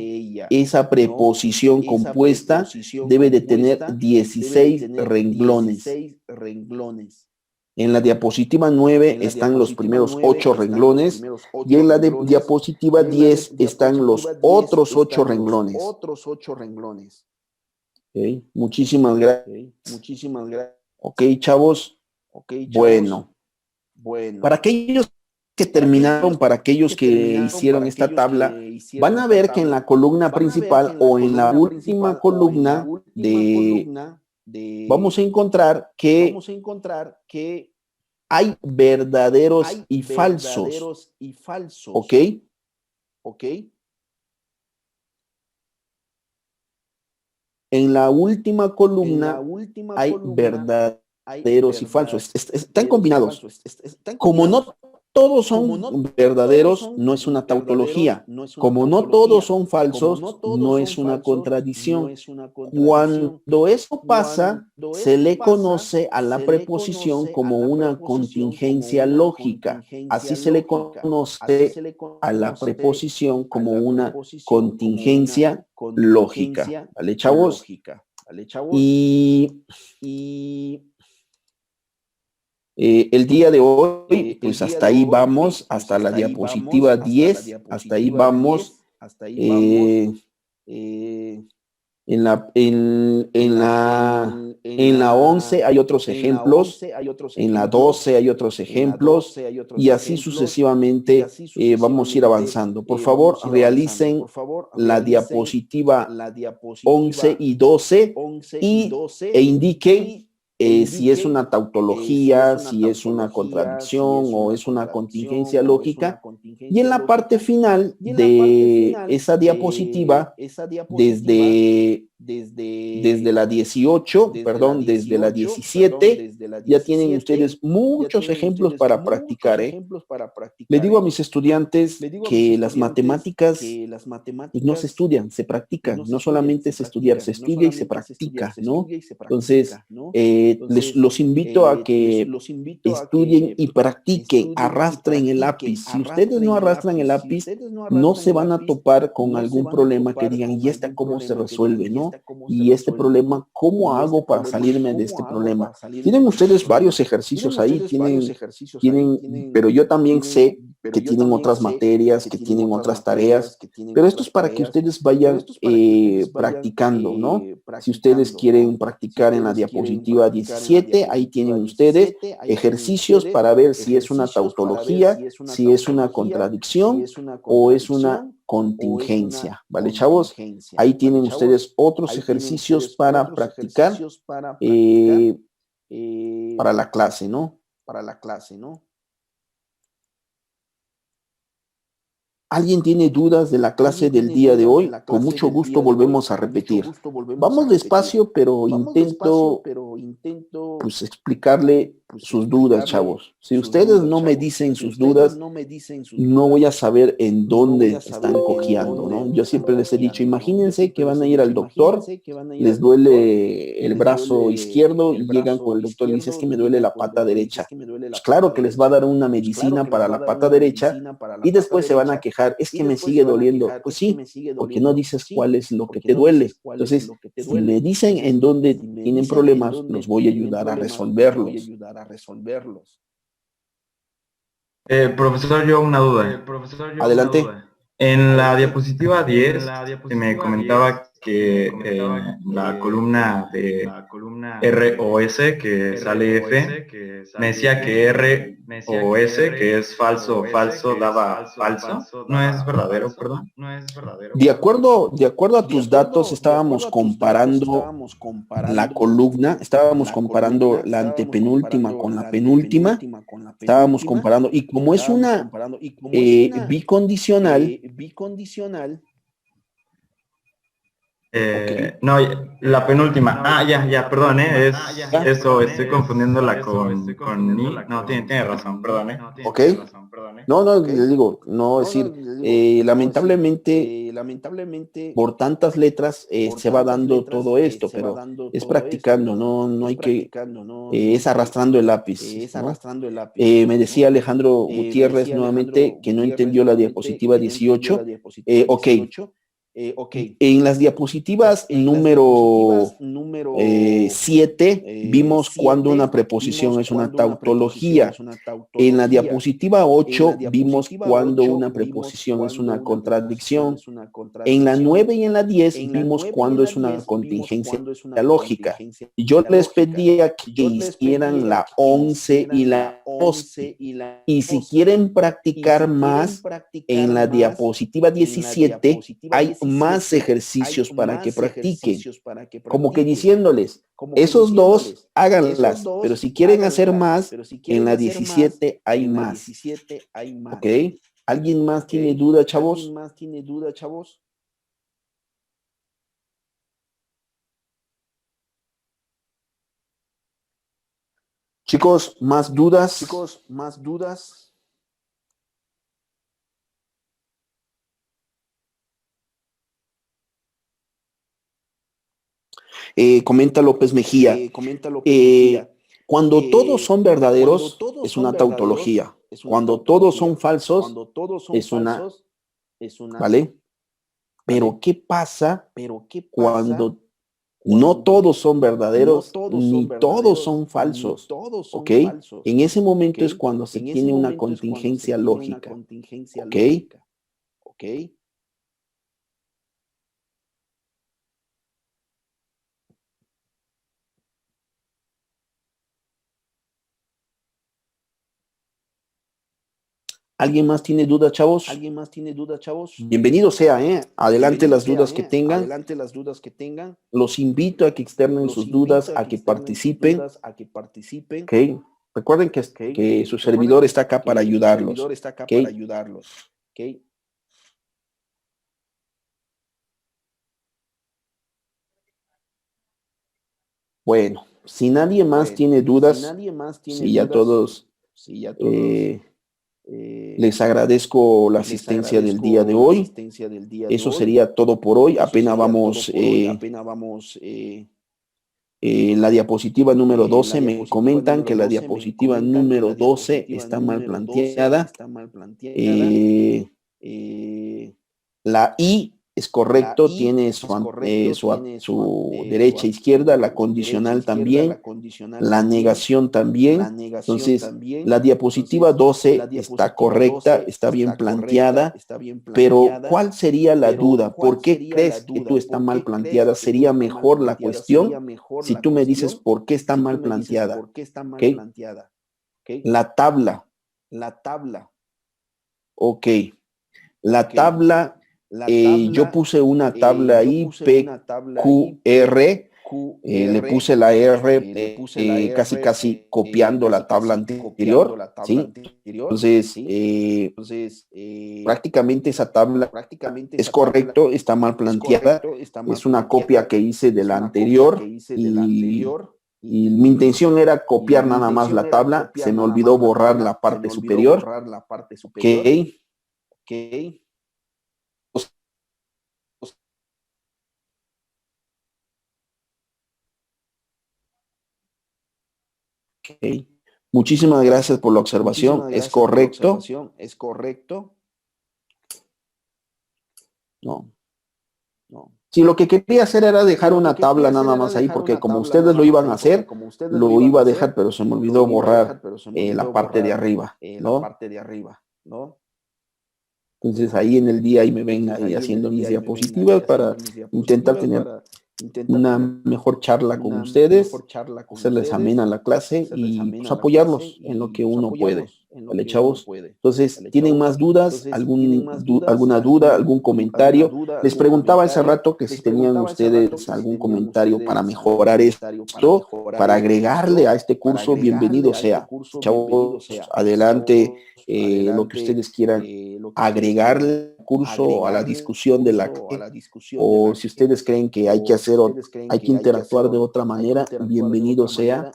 Esa preposición compuesta debe de tener 16 renglones. En la diapositiva 9 están los primeros 8 renglones y en la diapositiva 10 están los otros 8 renglones. Okay. Muchísimas gracias. Ok, chavos. Bueno. Para aquellos que terminaron, para aquellos que hicieron esta tabla, van a ver que en la columna principal o en la última columna vamos a encontrar que hay verdaderos y falsos. ¿Ok? En la última columna hay verdaderos y falsos. Están combinados. Como no todos son verdaderos, no es una tautología. Como no todos son falsos, no es una contradicción. Cuando eso pasa, se le conoce a la preposición como una contingencia lógica. Así se le conoce a la preposición como una contingencia lógica. ¿Vale, chavos? Y el día de hoy, pues hasta ahí vamos, hasta la diapositiva 10, hasta ahí vamos. En la 11 hay otros ejemplos, en la 12 hay otros ejemplos, y así sucesivamente vamos a ir avanzando. Por favor, realicen la diapositiva 11 y 12 e indiquen si es una tautología, si es una contradicción o es una contingencia lógica. Y en la parte final de esa diapositiva, desde desde la 18, perdón, desde la 17, ya tienen ustedes muchos ejemplos para practicar, ¿eh? Le digo a mis estudiantes que las matemáticas pues, no se estudian, se practican. No solamente es estudiar, se estudia y se practica, ¿no? Entonces, los invito a que estudien y practiquen, arrastren el lápiz. Si ustedes no arrastran el lápiz, no se van a topar con algún problema que digan, ¿y esta cómo se resuelve, no? Y este problema, ¿cómo hago para salirme de este problema? Tienen ustedes varios ejercicios ahí, pero yo también sé que tienen otras materias, que tienen otras tareas, pero esto es para que ustedes vayan practicando, ¿no? Si ustedes quieren practicar en la diapositiva 17, ahí tienen ustedes ejercicios para ver si es una tautología, si es una contradicción o es una contingencia, ¿vale, chavos? Ahí tienen ustedes otros ejercicios para practicar para la clase, ¿no? ¿Alguien tiene dudas de la clase del día de hoy? Con mucho gusto volvemos a repetir. Vamos despacio, pero intento pues explicarle sus dudas, chavos. Si ustedes no me dicen sus dudas, no voy a saber en dónde están cojeando, ¿no? Yo siempre les he dicho, imagínense que van a ir al doctor, les duele el brazo izquierdo y llegan con el doctor y dicen, es que me duele la pata derecha. Pues claro que les va a dar una medicina para la pata derecha y después se van a quejar, es que me sigue doliendo. Pues sí, porque no dices cuál es lo que te duele. Entonces, si me dicen en dónde tienen problemas, los voy a ayudar a resolverlos. Profesor, yo una duda. Adelante. En la diapositiva 10 se me comentaba que la columna de R o S, que sale F, me decía que R o S, que es falso, daba falso. No es verdadero, perdón. De acuerdo a tus datos, estábamos comparando la columna, estábamos comparando la antepenúltima con la penúltima, estábamos comparando, y como es una bicondicional, no, la penúltima. Ya, perdón, eso, estoy confundiéndola con ni. No, tiene razón, perdón, Ok. No, le digo, no, es decir, lamentablemente, por tantas letras se va dando todo esto, pero es practicando, no hay que, es arrastrando el lápiz, ¿no? Me decía Alejandro Gutiérrez nuevamente que no entendió la diapositiva 18. Ok. En las diapositivas número 7 vimos cuando una preposición es una tautología. En la diapositiva 8 vimos cuando una preposición es una contradicción. En la 9 y en la 10 vimos cuando es una contingencia lógica. Yo les pedía que hicieran la 11 y la 12. Y si quieren practicar más, en la diapositiva 17 hay más ejercicios para que practiquen. Como que diciéndoles, esos dos, háganlas, pero si quieren hacer más, en la 17 hay más. ¿Ok? ¿Alguien más tiene duda, chavos? Chicos, ¿más dudas? Comenta López Mejía. Cuando todos son verdaderos, es una tautología. Cuando todos son falsos, es una... ¿Vale? Pero ¿qué pasa cuando no todos son verdaderos ni todos son falsos? ¿Ok? En ese momento es cuando se tiene una contingencia lógica. ¿Ok? ¿Alguien más tiene dudas, chavos? Bienvenido sea, Adelante las dudas que tengan. Los invito a que externen sus dudas, a que participen. ¿Ok? Recuerden que su servidor está acá para ayudarlos. ¿Ok? Bueno, si nadie más tiene dudas, si ya todos, les agradezco la asistencia del día de hoy. Eso sería todo por hoy. Apenas vamos la diapositiva número 12. Me comentan que la diapositiva número 12 está mal planteada. La I es correcto, tiene su derecha e izquierda, la condicional también, la negación también. Entonces, la diapositiva 12 está correcta, está bien planteada, pero ¿cuál sería la duda? ¿Por qué crees que tú está mal planteada? Sería mejor la cuestión si tú me dices por qué está mal planteada. ¿Okay? La tabla. Ok. La tabla, yo puse una tabla ahí, PQR, le puse la R casi copiando la tabla anterior, ¿sí? Entonces, prácticamente esa tabla es correcto, está mal planteada, es una copia que hice de la anterior y mi intención era copiar nada más la tabla, se me olvidó borrar la parte superior, ok. Okay. Muchísimas gracias por la observación. ¿Es correcto? No. Si lo que quería hacer era dejar una tabla nada más ahí, porque como ustedes lo iban a hacer, lo iba a dejar, pero se me olvidó borrar la parte de arriba, ¿no? Entonces ahí en el día ahí me ven ahí haciendo mis diapositivas para intentar tener una mejor charla con ustedes, hacerles amena la clase y pues, apoyarlos en lo que uno puede. ¿Vale, chavos? Entonces, ¿tienen más dudas? ¿Alguna duda? ¿Algún comentario? Les preguntaba hace rato que si tenían ustedes algún comentario para mejorar esto, para agregarle a este curso, bienvenido sea. Chavos, adelante, lo que ustedes quieran agregarle al curso o a la discusión de la o si ustedes creen que hay que hacer o hay que interactuar de otra manera, bienvenido sea.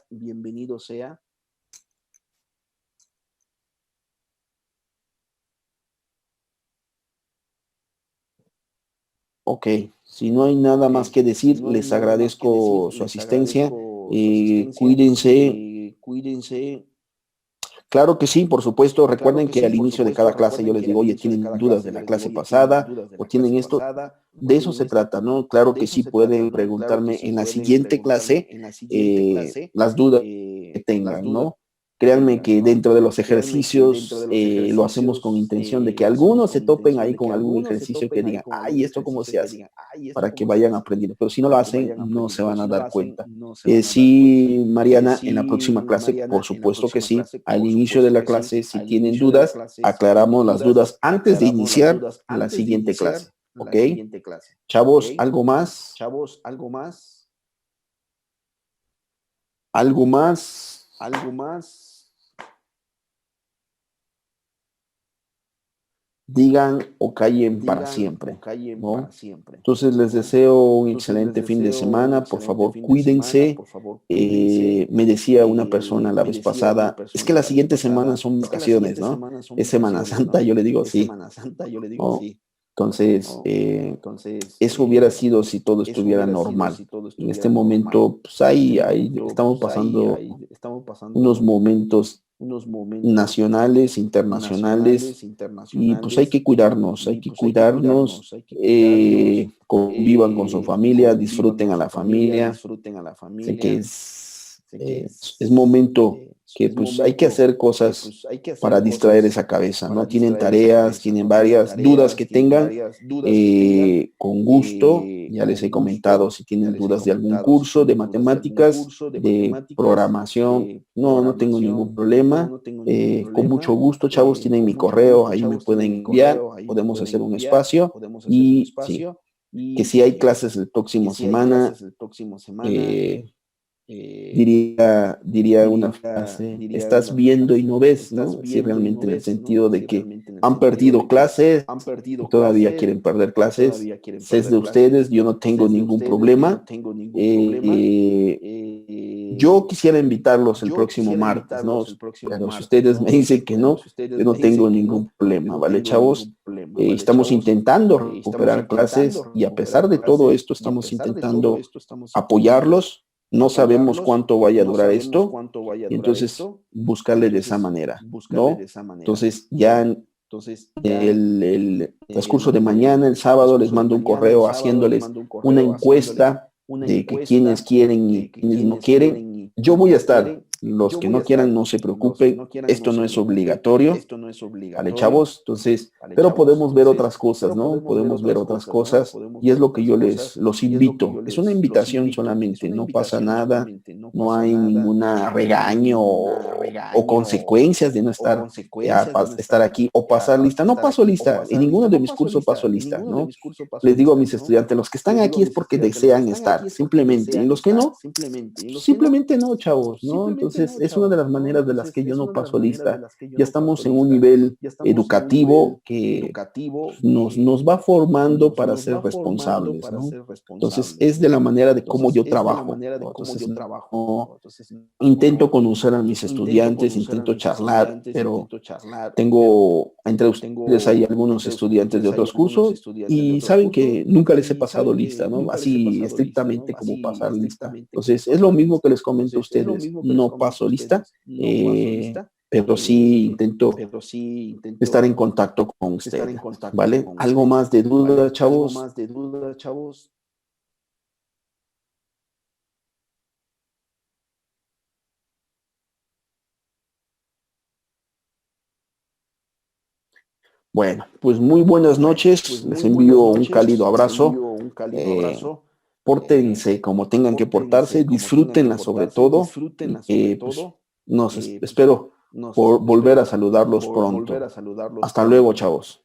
Ok, si no hay nada más que decir, les agradezco su asistencia. Cuídense. Claro que sí, por supuesto. Recuerden que al inicio de cada clase yo les digo, oye, ¿tienen dudas de la clase pasada o tienen esto? De eso se trata, ¿no? Claro que sí pueden preguntarme en la siguiente clase las dudas que tengan, ¿no? Créanme que dentro de los ejercicios lo hacemos con intención de que algunos se topen ahí con algún ejercicio que digan, ay, ¿esto cómo se hace? Para que vayan aprendiendo. Pero si no lo hacen, no se van a dar cuenta. Sí, Mariana, en la próxima clase, por supuesto que sí. Al inicio de la clase, si tienen dudas, aclaramos las dudas antes de iniciar la siguiente clase. ¿Ok? Chavos, ¿algo más? ¿Algo más? Digan o callen para siempre, ¿no? Entonces les deseo un excelente fin de semana, por favor cuídense. Me decía una persona la vez pasada, es que la siguiente semana son vacaciones, ¿no? Es Semana Santa, yo le digo sí. ¿No? Entonces, eso hubiera sido si todo estuviera normal. En este momento, pues estamos pasando unos momentos nacionales, internacionales, y pues hay que cuidarnos, convivan con su familia, disfruten a la familia. Sé que es momento que pues hay que hacer cosas para distraer esa cabeza, ¿no? Tienen tareas, tienen varias dudas que tengan, con gusto, ya les he comentado si tienen dudas de algún curso de matemáticas, de programación, no tengo ningún problema, con mucho gusto, chavos, tienen mi correo, ahí me pueden enviar, podemos hacer un espacio, y sí, que si hay clases el próximo semana, diría una frase, estás viendo y no ves, ¿no? Si realmente en el sentido de que han perdido clases, todavía quieren perder clases, es de ustedes, yo no tengo ningún problema. Yo quisiera invitarlos el próximo martes, ¿no? Pero si ustedes me dicen que no, yo no tengo ningún problema, ¿vale, chavos? Estamos intentando recuperar clases y a pesar de todo esto estamos intentando apoyarlos. No sabemos cuánto vaya a durar esto, y entonces buscarle de esa manera, ¿no? Entonces ya en el transcurso de mañana, el sábado, les mando un correo haciéndoles una encuesta de que quienes quieren y quienes no quieren. Yo voy a estar. Los que no quieran, no se preocupen. Esto no es obligatorio. Vale, chavos. Entonces, pero podemos ver otras cosas, ¿no? Podemos ver otras cosas y es lo que yo los invito. Es una invitación solamente, no pasa nada, no hay ninguna regaño o consecuencias de no estar aquí o pasar lista. No paso lista, en ninguno de mis cursos paso lista, ¿no? Les digo a mis estudiantes, los que están aquí es porque desean estar, simplemente, y los que no, simplemente no, chavos, ¿no? Entonces, es una de las maneras de las que yo no paso lista. Ya estamos en un nivel educativo que nos va formando para ser responsables, ¿no? Entonces, es de la manera de cómo yo trabajo, ¿no? Entonces, intento conocer a mis estudiantes, intento charlar, pero tengo, entre ustedes hay algunos estudiantes de otros cursos y saben que nunca les he pasado lista, ¿no? Así estrictamente como pasar lista. Entonces, es lo mismo que les comento a ustedes, no paso lista, pero sí intento estar en contacto con ustedes, ¿vale? ¿Algo más de duda, chavos? Bueno, pues muy buenas noches, les envío un cálido abrazo, pórtense como tengan que portarse, disfrútenla sobre todo, pues espero por volver a saludarlos pronto. Hasta luego, chavos.